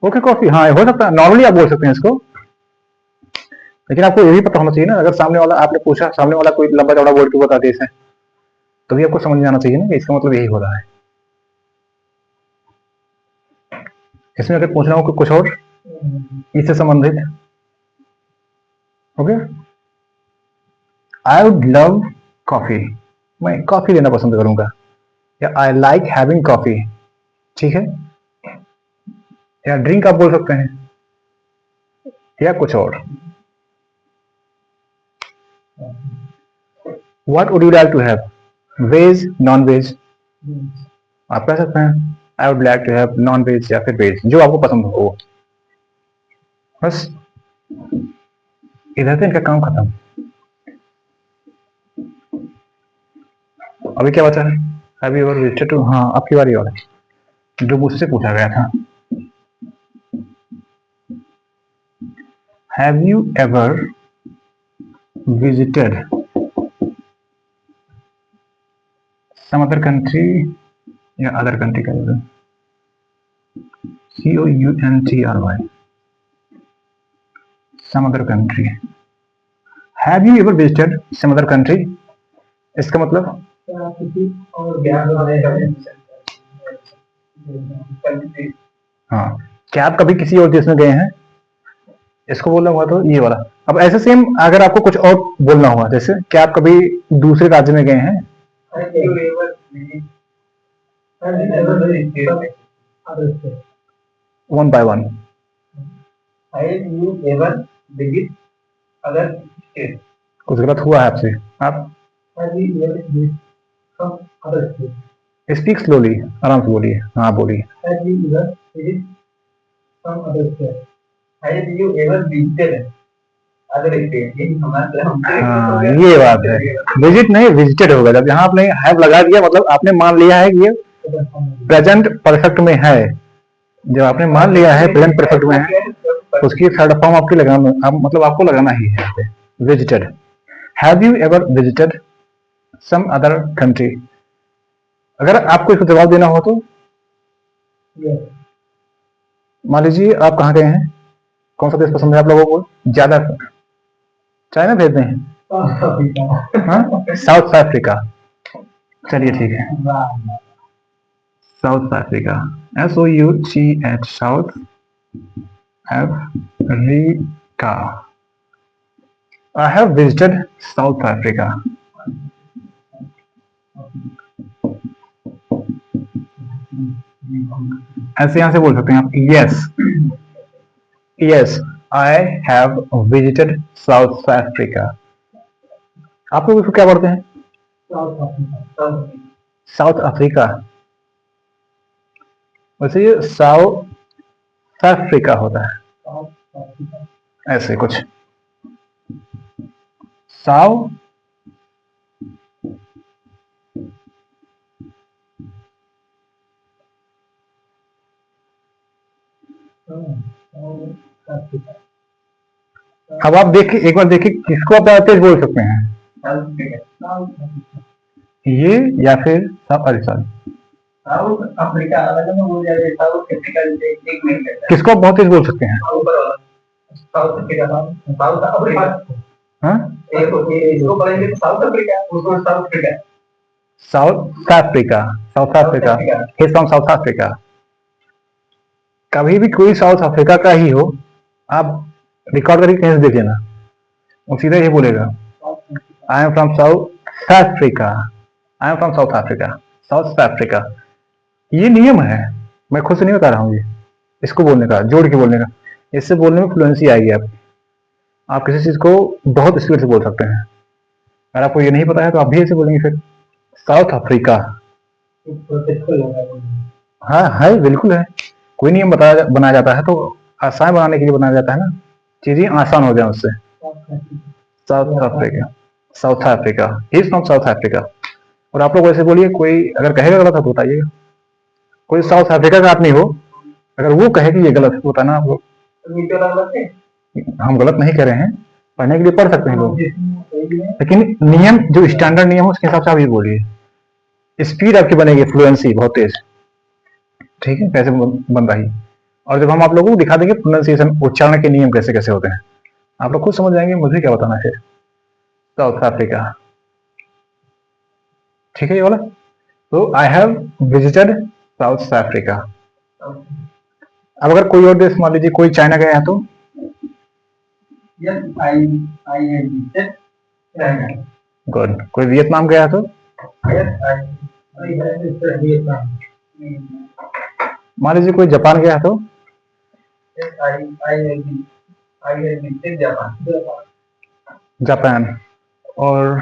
S1: ओके कॉफी, हाँ हो सकता है, नॉर्मली आप बोल सकते हैं इसको, लेकिन आपको ये भी पता होना चाहिए ना, अगर सामने वाला आपने पूछा, सामने वाला कोई लंबा चौड़ा वर्ड क्यों बता दिया, तो भी आपको समझ में आना चाहिए ना कि इसका मतलब यही हो रहा है। इसमें अगर पूछना हो कुछ और इससे संबंधित, okay, I would love coffee, मैं कॉफी लेना पसंद करूंगा, या आई लाइक हैविंग कॉफी, ठीक है, या ड्रिंक आप बोल सकते हैं, या कुछ और। What would you like to have, veg non veg, आप कह सकते हैं I would like to have non veg या फिर वेज, जो आपको पसंद हो वो, बस इधर से इनका काम खत्म। अभी क्या बचा है, अभी और विजिटेड टू, हाँ आपकी बारी और है जो मुझसे पूछा गया था। Have you ever visited some other country, या अदर कंट्री का COUNTRY, some other country, have you ever visited some other country, इसका मतलब
S2: क्या किसी और ज्ञान वाले
S1: हाँ, क्या आप कभी किसी और देश में गए हैं, इसको बोलना हुआ तो ये वाला। अब ऐसे सेम अगर आपको कुछ और बोलना हुआ, जैसे क्या आप कभी दूसरे राज्य में गए हैं, वन बाय वन, कुछ गलत हुआ है आपसे, आप स्पीक स्लोली, आराम से बोलिए, हाँ बोलिए। हाँ ये बात है, विजिट नहीं विजिटेड होगा, जब यहाँ आपने हैव लगा दिया मतलब आपने मान लिया है कि ये प्रेजेंट परफेक्ट में है, जब आपने मान लिया है प्रेजेंट परफेक्ट में है, उसकी थर्ड फॉर्म आपकी लगाना, मतलब आपको लगाना ही है visited. Have you ever visited some other country, अगर आपको इसको जवाब देना हो तो मान लीजिए आप कहाँ गए हैं, कौन सा देश पसंद है आप लोगों को ज्यादा, चाइना भेज दें, हाँ साउथ अफ्रीका, चलिए ठीक है, south Africa, SOUTH, south Africa, I have visited south Africa. ऐसे यहां से बोल सकते हैं आप, yes I have visited south Africa. आप लोग इसको क्या पढ़ते हैं, साउथ अफ्रीका, वैसे ये साउथ अफ्रीका होता है, ऐसे कुछ साउथ अब आप देखिए, एक बार देखिए किसको आप ज्यादा तेज बोल सकते हैं, ये या फिर सॉरी
S2: साउथ अफ्रीका अलग में बोल जाए, साउथ अफ्रीका एक मिनट
S1: किसको आप बहुत तेज बोल सकते हैं,
S2: साउथ अफ्रीका, साउथ अफ्रीका,
S1: हाँ
S2: इसको पढ़ेंगे तो साउथ अफ्रीका, उसको south Africa,
S1: south Africa, south Africa, his from south Africa. कभी भी कोई साउथ अफ्रीका का ही हो, आप रिकॉर्ड करके कहीं से देख लेना, वो सीधा ये बोलेगा I am from south Africa, I am from south Africa, south Africa. ये नियम है, मैं खुद से नहीं बता रहा हूँ, ये इसको बोलने का, जोड़ के बोलने का, इससे बोलने में फ्लुएंसी आएगी। आप किसी चीज को बहुत स्पीड से बोल सकते हैं। अगर आपको ये नहीं पता है तो आप भी ऐसे बोलेंगे फिर साउथ अफ्रीका। हाँ है, बिल्कुल है। कोई नियम बताया बनाया जाता है तो आसान बनाने के लिए बनाया जाता है ना, चीजें आसान हो जाए उससे। South Africa, south Africa, he is from south Africa. और आप लोग ऐसे बोलिए, कोई अगर कहेगा गलत है तो बताइएगा। कोई साउथ अफ्रीका का आदमी हो, अगर वो कहे कि ये गलत है तो बताना आप लोग। हम गलत नहीं कह रहे हैं, पढ़ने के लिए पढ़ सकते हैं लोग, लेकिन नियम जो स्टैंडर्ड नियम है उसके हिसाब से आप ये बोलिए। स्पीड आपकी बनेगी, फ्लुएंसी बहुत तेज। ठीक है, कैसे बन रही। और जब हम आप लोगों को दिखा देंगे प्रोनाउंसिएशन, उच्चारण के नियम कैसे कैसे होते हैं, आप लोग खुद समझ जाएंगे, मुझे क्या बताना है। साउथ अफ्रीका, ठीक है ये वाला। तो I have visited south Africa. अब अगर कोई और देश, मान लीजिए कोई चाइना गया है तो गुड। कोई वियतनाम गया है तो मान लीजिए कोई जापान गया है तो जापान। और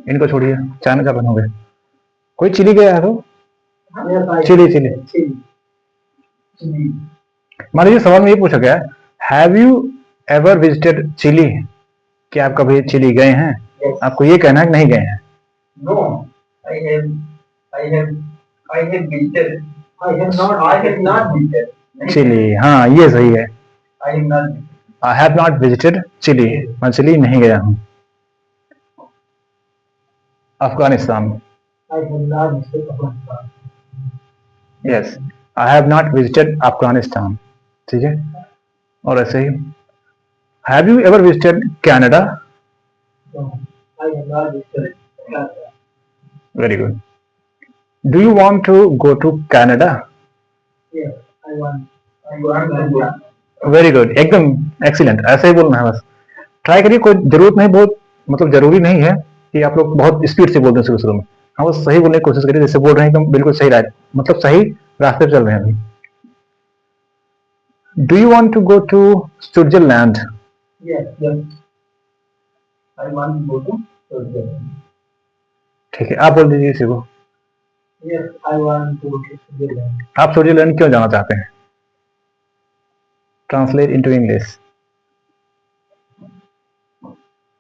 S1: इनको छोड़िए, चाइना जापान हो गए। कोई चिली गया है तो चिली, चिली। मान लीजिए सवाल में ये पूछा गया, have you ever visited Chile, कि आप कभी चिली गए हैं? आपको ये कहना है कि नहीं गए हैं।
S2: No, I have, I have visited. I have not visited.
S1: Chile, हाँ ये सही है।
S2: I have not.
S1: I have not visited Chile, मैं चिली नहीं गया हूँ। Afghanistan,
S2: I have not visited Afghanistan.
S1: Yes, I have not visited Afghanistan. ठीक है, और ऐसे ही have you ever visited Canada?
S2: No, I have not visited Canada.
S1: Very good. Do you want to go to Canada?
S2: Yes, I want. I want to go.
S1: Very good, एकदम excellent, ऐसे ही बोलना है बस। ट्राई करिए, कोई जरूरत नहीं, बहुत मतलब जरूरी नहीं है कि आप लोग बहुत स्पीड से बोलते हैं शुरू शुरू में। हाँ, बस सही बोलने की कोशिश करिए, जैसे बोल रहे हैं एकदम बिल्कुल सही मतलब सही रास्ते पे चल रहे हैं अभी। Do you want to go to Switzerland?
S2: Yes, yes. I want to go to Switzerland.
S1: ठीक है, आप बोल दीजिए इसी को।
S2: Yes, I want to go to Switzerland.
S1: आप स्विट्जरलैंड क्यों जाना चाहते हैं? Translate into English.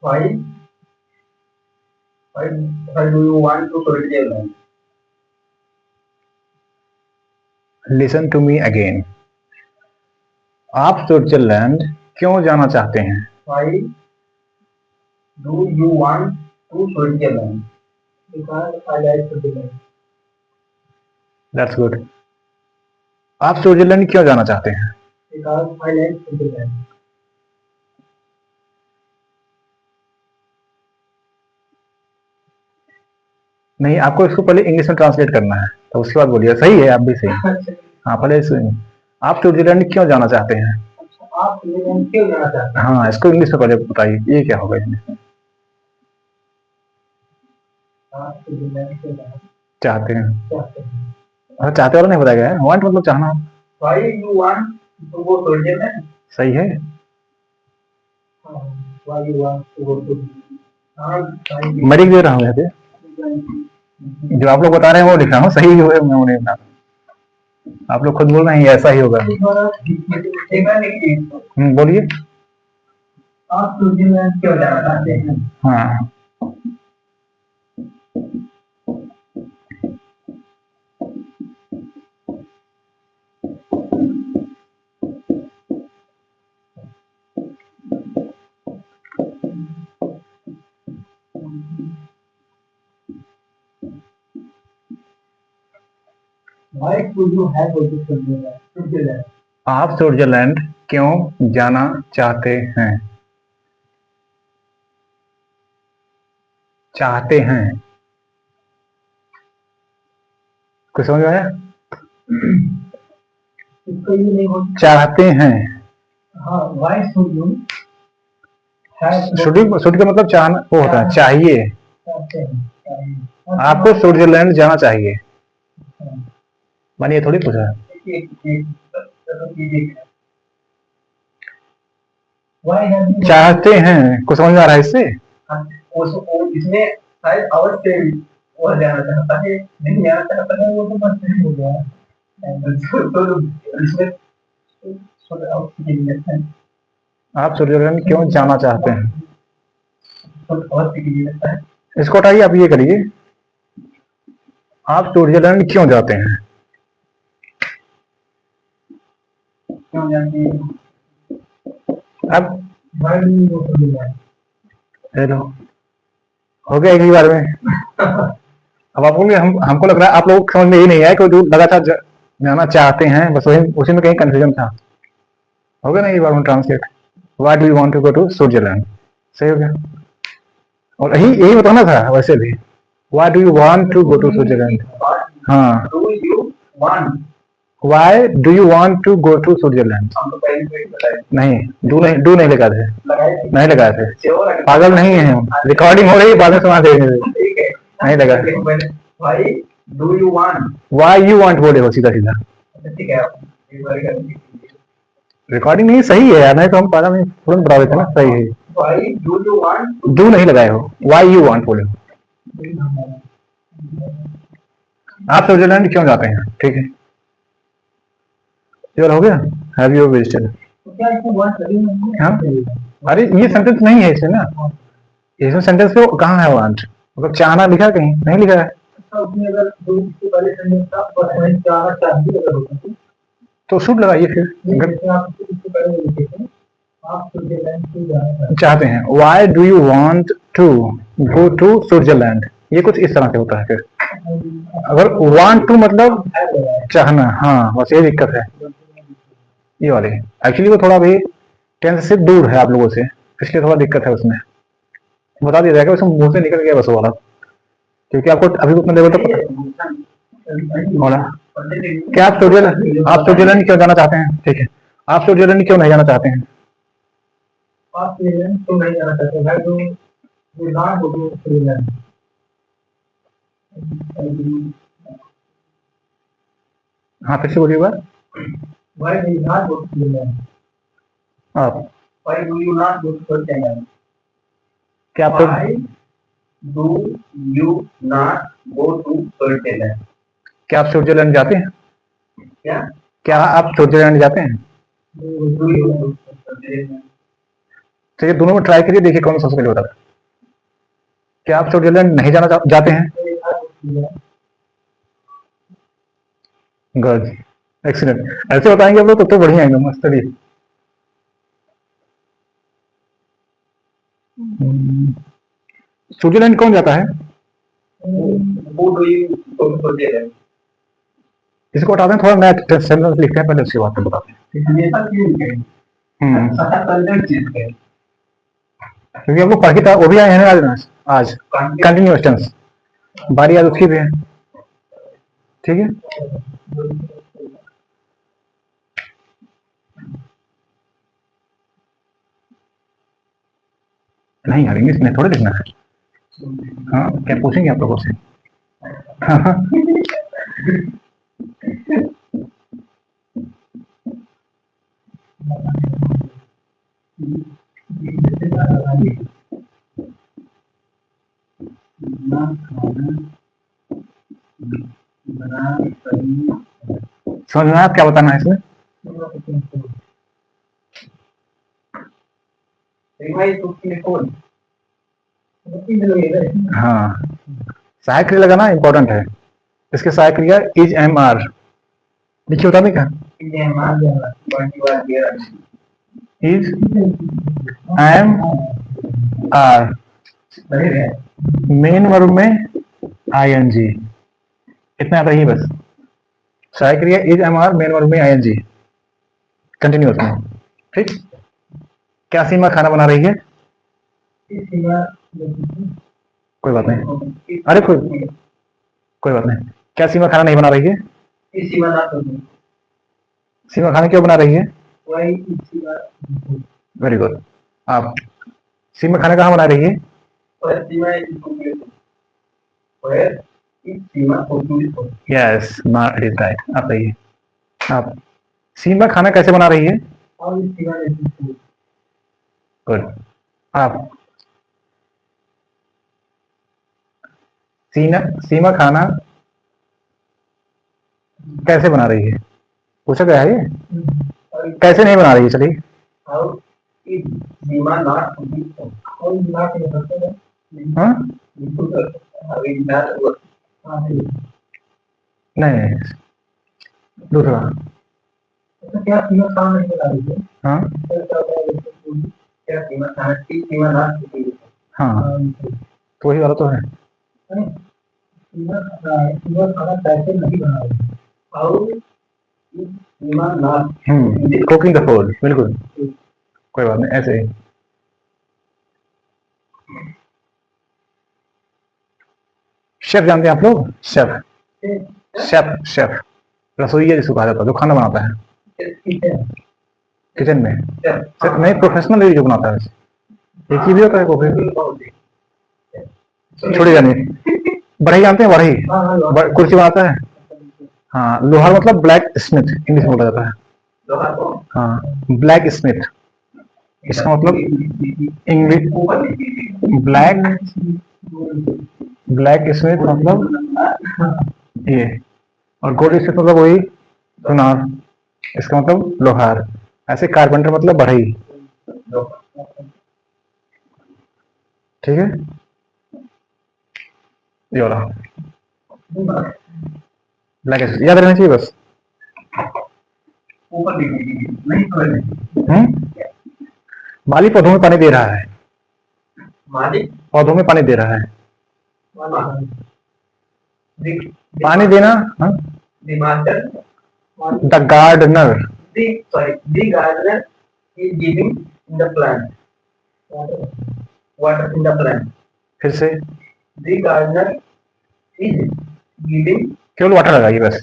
S2: Why? Why? Why do you want to Switzerland?
S1: Listen to me again. आप स्विट्जरलैंड क्यों जाना चाहते हैं?
S2: Why do you want to Switzerland? Because I like Switzerland.
S1: That's good. आप स्विट्जरलैंड क्यों जाना चाहते हैं?
S2: Because I like Switzerland.
S1: नहीं, आपको इसको पहले इंग्लिश में ट्रांसलेट करना है, तो उसके बाद बोलिए। सही है, आप भी सही। हाँ, पहले आप स्विट्जरलैंड क्यों जाना चाहते हैं?
S2: आप स्विट्जरलैंड क्यों जाना चाहते हैं?
S1: हाँ, इसको इंग्लिश में पहले बताइए, ये क्या होगा इंग्लिश में?
S2: आप स्विट्जरलैंड क्यों जाना
S1: चाहते हैं।
S2: चाहते हैं?
S1: अरे चाहते वाला नहीं बताया गया है, वांट मतलब चाहना।
S2: Why you want to go Switzerland?
S1: सही है।
S2: Why you want to go to?
S1: मैं लिख दे रहा हूँ यहाँ पे, जो आप लोग बता रहे हैं वो लिख रहा हूँ, सही जो है मैं उन्हें बता रहा हूँ। आप लोग खुद बोल रहे हैं ऐसा ही होगा। बोलिए।
S2: आप स्विट्जरलैंड क्यों जाना चाहते हैं?
S1: हाँ,
S2: Why would you have go to Switzerland? Switzerland.
S1: आप स्विट्जरलैंड क्यों जाना चाहते हैं? चाहते हैं, कुछ समझ में आया?
S2: इसको ये नहीं बोल
S1: चाहते हैं।
S2: हाँ वाई शुड यू
S1: शुड का मतलब चाहना वो होता है चाहिए।
S2: चाहते हैं
S1: आपको स्विट्जरलैंड जाना चाहिए, मैंने ये थोड़ी पूछा है। चाहते हैं कुछ समझ में आ रहा है इससे?
S2: इसमें शायद अवश्य वो जाना चाहता है, नहीं जाना चाहता है, वो तो बस नहीं हो गया। तो इसमें अवश्य के लिए है।
S1: आप स्विट्जरलैंड क्यों जाना चाहते हैं?
S2: अवश्य के लिए है।
S1: इसको हटाइए, आप ये करिए, आप स्विट्जरलैंड क्यों जाते हैं?
S2: क्यों जाते हैं?
S1: अब हेलो हो गया एक ही बार में। अब आपको हमको लग रहा है आप लोग समझ में ही नहीं आया कि जो लगातार जाना चाहते हैं, बस वही उसी में कहीं कंफ्यूजन था। हो गया ना एक बार में translate, why do you want to go to Switzerland, सही हो गया। और यही बताना था वैसे भी, why do you want to go to Switzerland. हाँ,
S2: do you want,
S1: why do you want to go to Switzerland. नहीं, डू नहीं लगाए थे, नहीं लगाए थे, पागल नहीं है हम, रिकॉर्डिंग हो रही है, बाद में सुना देंगे, नहीं लगा।
S2: Why do you want,
S1: why you want बोले हो सीधा सीधा,
S2: ठीक है एक बार कर
S1: रिकॉर्डिंग नहीं सही है यार, नहीं तो हम पागल नहीं तुरंत बता देते ना, सही है।
S2: Why do you want,
S1: do नहीं लगाए हो, व्हाई यू वांट बोले हो। आप स्विट्जरलैंड क्यों जाते हैं, ठीक है क्लियर हो गया। हैव यू विजिटेड,
S2: क्या इसको वांट लगेगा?
S1: हाँ अरे ये सेंटेंस नहीं है इसमें ना, इसमें सेंटेंस को कहाँ है वांट, मतलब चाहना लिखा है कहीं, नहीं लिखा है।
S2: उसमें अगर दो इसके पहले सेंटेंस था बस वही चाहना चाहिए अगर होता
S1: तो शुड लगाइए फिर,
S2: जैसे आप इसके पहले लिखे थे आप स्विट्जरलैंड क्यों जाना
S1: चाहते हैं, why do you want to go to Switzerland, ये कुछ इस तरह से होता है। फिर अगर वांट टू मतलब चाहना, हाँ बस ये दिक्कत है ये वाली, एक्चुअली वो थोड़ा भी टेंस से दूर है आप लोगों से, इसलिए थोड़ा दिक्कत है उसमें, बता दिया जाएगा, उसमें मुंह से निकल गया बस वो वाला, क्योंकि आपको अभी उतना लेवल तक पता होना। क्या आप स्विट्जरलैंड क्यों जाना चाहते हैं, ठीक है, आप स्विट्जरलैंड क्यों नहीं जाना चाहते हैं?
S2: आप स्विट्जरलैंड क्यों नहीं जाना चाहते भाई, जो ना बोलो स्विट्जरलैंड
S1: हाँ फिर से बोलिए बार।
S2: Why do you not go to Finland?
S1: आप
S2: Why do you not go to Finland?
S1: क्या आप
S2: Why do you not go to Finland?
S1: क्या आप स्विट्जरलैंड जाते हैं?
S2: क्या?
S1: क्या आप स्विट्जरलैंड जाते हैं?
S2: Do you go to Finland?
S1: चलिए दोनों में ट्राई करिए, देखिए कौन सा सबसे पहले होता है। क्या आप स्विट्जरलैंड नहीं जाना जाते हैं? गुड, एक्सीलेंट, ऐसे बताएंगे आप लोग तो बढ़िया है, मस्त है। स्विट्जरलैंड कौन जाता है?
S2: Who do you go to Finland?
S1: इसको हटाते हैं, थोड़ा नया सेंटेंस लिखते हैं, पहले उसके बाद में बताते हैं।
S2: ऐसा क्यों करें? चीज
S1: क्योंकि हम लोग पढ़ के था, वो भी आए हैं आज कंटिन्यूअस टेंस, बारी आज उसकी भी है, ठीक है। नहीं यार इंग्लिश में थोड़े लिखना है, हाँ क्या पूछेंगे आप लोगों से। समझ में आप क्या बताना है इसमें? हाँ सहायक क्रिया लगाना इंपॉर्टेंट है, इसके सहायक क्रिया इज एम आर लिखिए, बता दें क्या is am are, main verb में आईएनजी, इतना आता ही बस। सहायक क्रिया is am are, main verb में आईएनजी, कंटिन्यूअस में, ठीक। क्या सीमा खाना बना रही है? कोई बात नहीं, अरे कोई बात नहीं, क्या सीमा खाना नहीं बना रही है? सीमा खाना क्यों बना रही है?
S2: वही सीमा
S1: वेरी गुड। आप सीमा खाना कहाँ बना रही है?
S2: वह सीमा एक कंप्लीट वह इस सीमा कंप्लीट हो
S1: यस, इट इज राइट। आप सही है। आप सीमा खाना कैसे बना रही है?
S2: और इस सीमा ने
S1: गुड। आप सीना सीमा खाना कैसे बना रही है? पूछा गया है ये?
S2: और
S1: कैसे नहीं बना रही है? चलिए।
S2: how is Seema not complete हो और not ये करते हैं
S1: हाँ
S2: how is not work हाँ
S1: नहीं, दूसरा।
S2: तो क्या सीमा काम नहीं बता रही है
S1: हाँ
S2: क्या सीमा खाना की सीमा not complete
S1: हाँ, तो वही वाला तो है।
S2: सीमा खाना कैसे नहीं बना रही है how is Seema not
S1: cooking the food, बिल्कुल। कोई बात नहीं, ऐसे ही। शेफ जानते हैं आप लोग? शेफ शेफ शेफ रसोईया जिसको कहा जाता है, जो खाना बनाता है किचन में। सिर्फ नहीं, प्रोफेशनल जो बनाता है। एक ही भी होता है कुकिंग। छोड़ी जानी बढ़ई जानते हैं? बढ़ई कुर्सी बनाता है। हाँ, लोहार मतलब ब्लैक स्मिथ इंग्लिश में बोला जाता है। हाँ, ब्लैक स्मिथ, इसका मतलब इंग्लिश ब्लैक स्मिथ मतलब ये, और गोल्ड स्मिथ मतलब वही सुनार, इसका मतलब लोहार। ऐसे कारपेंटर मतलब बढ़ई। ठीक है, ये वाला ब्लैक स्मिथ याद रहना चाहिए बस। माली पौधों में पानी दे रहा है।
S2: मालिक
S1: पौधों में पानी दे रहा है। पानी देना। The gardener
S2: the gardener is giving in the plant water in the plant
S1: फिर से
S2: the gardener is giving
S1: केवल वाटर लगाइए बस,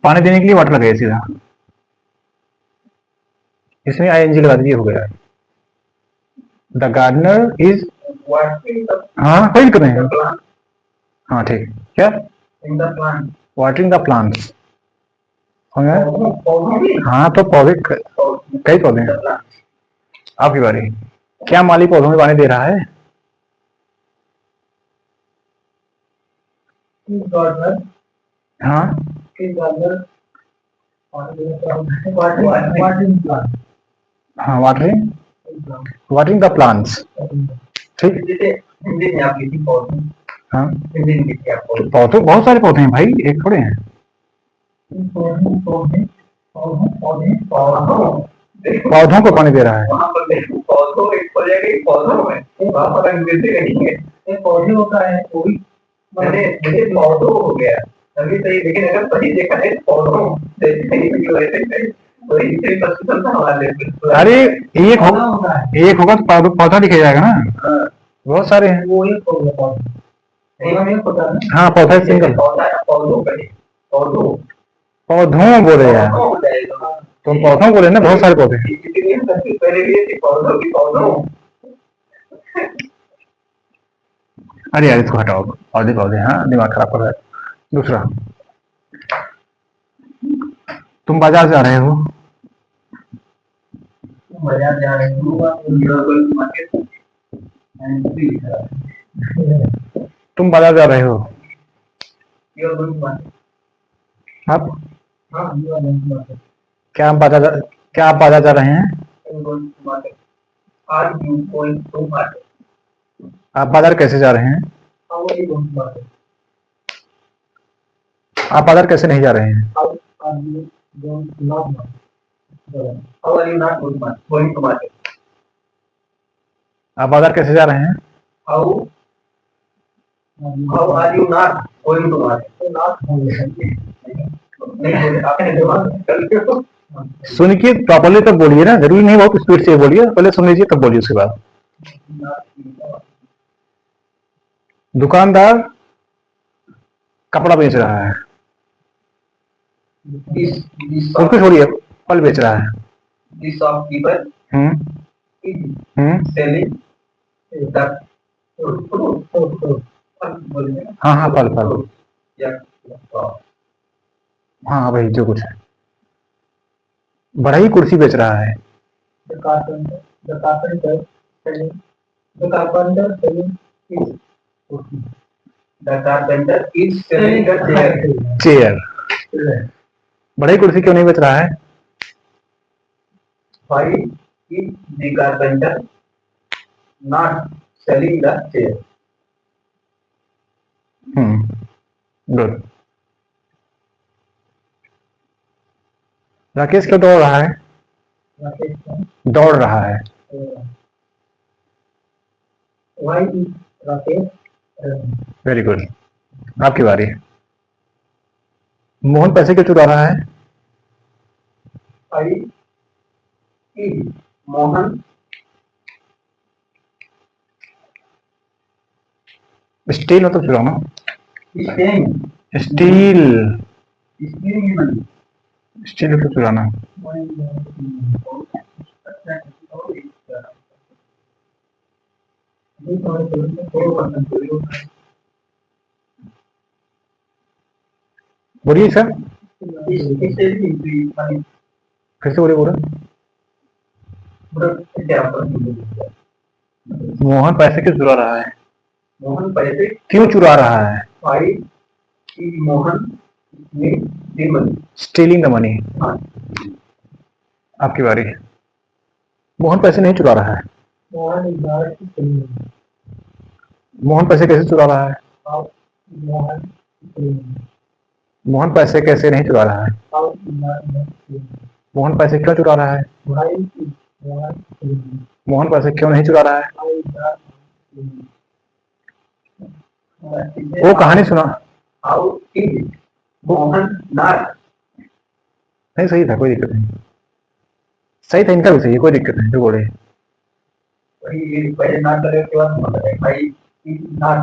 S1: पानी देने के लिए वाटर लगाइए सीधा। इसमें आईएनजी लगा दीजिए, हो गया। The gardener is
S2: watering the
S1: हाँ कोई दिक्कत नहीं है।
S2: plant
S1: हाँ ठीक, क्या?
S2: in the plant
S1: watering the plants हो गया।
S2: पौधों
S1: हाँ तो पौधे कई पौधे हैं। आपकी बारी। क्या माली पौधों में पानी दे रहा है?
S2: gardener
S1: हाँ
S2: gardener watering plant
S1: हाँ, वाटरिंग द प्लांट्स। ठीक।
S2: जैसे हिंदी में आप लिखी पौधे
S1: हाँ,
S2: हिंदी में लिखी आप पौधे
S1: पौधे बहुत सारे पौधे हैं भाई, एक थोड़े हैं। पौधों को पानी दे रहा है।
S2: वहाँ पर पौधों एक हो जाएगा, एक पौधों में वहाँ पर अंग्रेजी कहेंगे एक पौधे होता है कोई मैंने मुझे पौधों हो गया अभी सही, लेकिन अगर सही देखा है पौधों
S1: अरे एक होगा तो पौधा दिख जाएगा ना। बहुत सारे हैं।
S2: वो एक हो गया पौधा।
S1: हाँ, पौधा सिंगल। पौधों बोले यार, तुम पौधों बोले ना, बहुत सारे पौधे हैं। अरे यार इसको हटाओ, पौधे पौधे, हाँ दिमाग खराब कर रहा है। दूसरा, तुम बाजार जा रहे हो।
S2: बाजार जा रहे
S1: तुम बाजार जा रहे हो। आप क्या आप बाजार जा रहे हैं? आप बाजार कैसे जा रहे हैं? आप बाजार कैसे नहीं जा रहे हैं? आप बाजार कैसे जा रहे हैं?
S2: How are you not going to market?
S1: सुन के प्रॉपरली तब बोलिए ना, जरूरी नहीं बहुत स्पीड से बोलिए, पहले सुन लीजिए तब बोलिए उसके बाद। दुकानदार कपड़ा बेच रहा है। उसको छोड़िए, फल बेच रहा है।
S2: The shopkeeper
S1: hmm
S2: is
S1: hmm
S2: selling the fruit. फल बोलेंगे ना?
S1: हाँ हाँ, फल फल।
S2: या
S1: हाँ हाँ, वही जो कुछ है। बड़ा ही कुर्सी बेच रहा है।
S2: the carpenter selling the carpenter selling is the carpenter is selling the chair.
S1: Chair. बड़ा ही कुर्सी क्यों नहीं बेच रहा है?
S2: Why is the carpenter not selling the chair?
S1: Good. Rakesh क्यों दौड़ रहा है? दौड़ रहा है।
S2: Why is Rakesh running?
S1: Very good. आपकी बारी। मोहन पैसे क्यों चुरा रहा है?
S2: Why is Mohan
S1: स्टील मतलब चुराना।
S2: staying?
S1: Steel.
S2: Stealing money.
S1: Steel मतलब चुराना। बोलिए सर, फिर से बोलिए पूरा। मोहन पैसे क्यों चुरा रहा है?
S2: मोहन पैसे
S1: क्यों चुरा रहा है?
S2: Why is Mohan stealing money?
S1: Stealing the money. आपकी बारी। मोहन पैसे नहीं चुरा रहा है।
S2: Mohan is not stealing money.
S1: Mohan पैसे कैसे चुरा रहा है?
S2: How is Mohan stealing money?
S1: Mohan पैसे कैसे नहीं चुरा रहा है?
S2: How is not stealing money?
S1: Mohan पैसे क्यों चुरा रहा है?
S2: Why is Mohan stealing money?
S1: Mohan पैसे क्यों नहीं चुरा रहा है?
S2: Why is not stealing money?
S1: वो कहानी सुना।
S2: How is Mohan not?
S1: नहीं, सही था, कोई दिक्कत नहीं। सही था, इनका भी सही है, कोई दिक्कत नहीं, जो बोले।
S2: वही पहले ना करे के बाद मतलब है भाई is not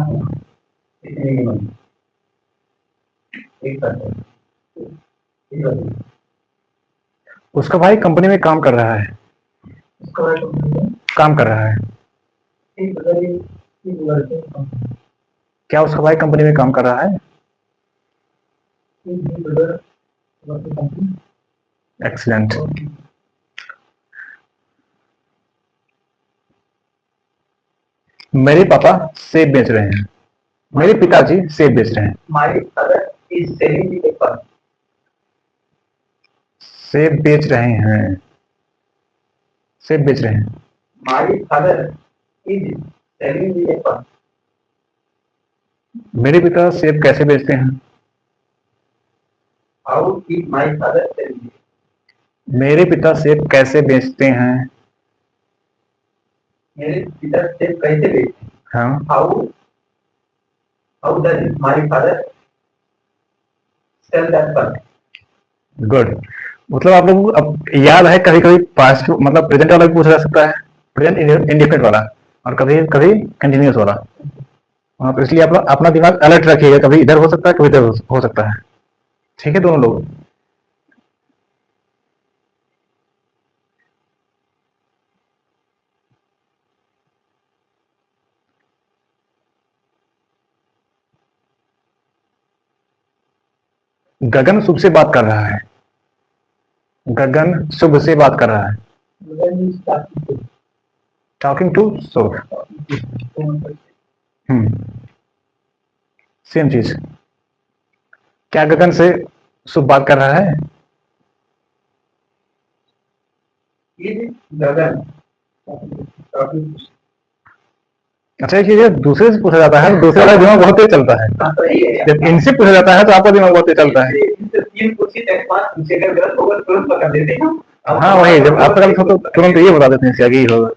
S2: stealing money. एक बात है।
S1: उसका भाई कंपनी में काम कर रहा है।
S2: उसका भाई कंपनी में
S1: काम कर रहा है।
S2: एक अगर एक वर्किंग कंपनी
S1: क्या उसका भाई कंपनी में काम कर रहा है?
S2: एक अगर वर्किंग कंपनी।
S1: एक्सीलेंट। मेरे पापा सेब बेच रहे हैं। मेरे पिताजी सेब बेच रहे हैं।
S2: My father is selling the apple.
S1: सेब बेच रहे हैं। सेब बेच रहे हैं।
S2: My father is selling the apple.
S1: मेरे पिता सेब कैसे बेचते हैं?
S2: How is my father selling it?
S1: मेरे पिता सेब कैसे बेचते हैं?
S2: मेरे पिता सेब कैसे बेचते हैं?
S1: हाँ,
S2: How does my father sell that apple?
S1: Good. मतलब आप लोग अब याद है, कभी कभी पास्ट मतलब प्रेजेंट वाला भी पूछा जा सकता है, प्रेजेंट इंडेफिनिट वाला, और कभी कभी कंटिन्यूअस वाला। हाँ, तो इसलिए आप लोग अपना दिमाग अलर्ट रखिएगा, कभी इधर हो सकता है, कभी इधर हो सकता है। ठीक है दोनों लोग? गगन शुभ से बात कर रहा है। गगन शुभ से बात कर रहा है।
S2: When is talking
S1: talking to Shubh. Same चीज। क्या गगन से शुभ बात कर रहा है?
S2: is गगन
S1: अच्छा, ये दूसरे से पूछा जाता है, दूसरे वाला दिमाग बहुत तेज चलता है।
S2: सही है।
S1: जब इनसे पूछा जाता है तो आपका दिमाग बहुत तेज चलता है।
S2: इनसे तीन पूछी चाहे पांच पूछे, अगर गलत होगा तो तुरंत पकड़ देते हैं।
S1: हाँ, वही, जब आपका गलत हो तो तुरंत ये बता देते हैं इससे आगे ही होगा।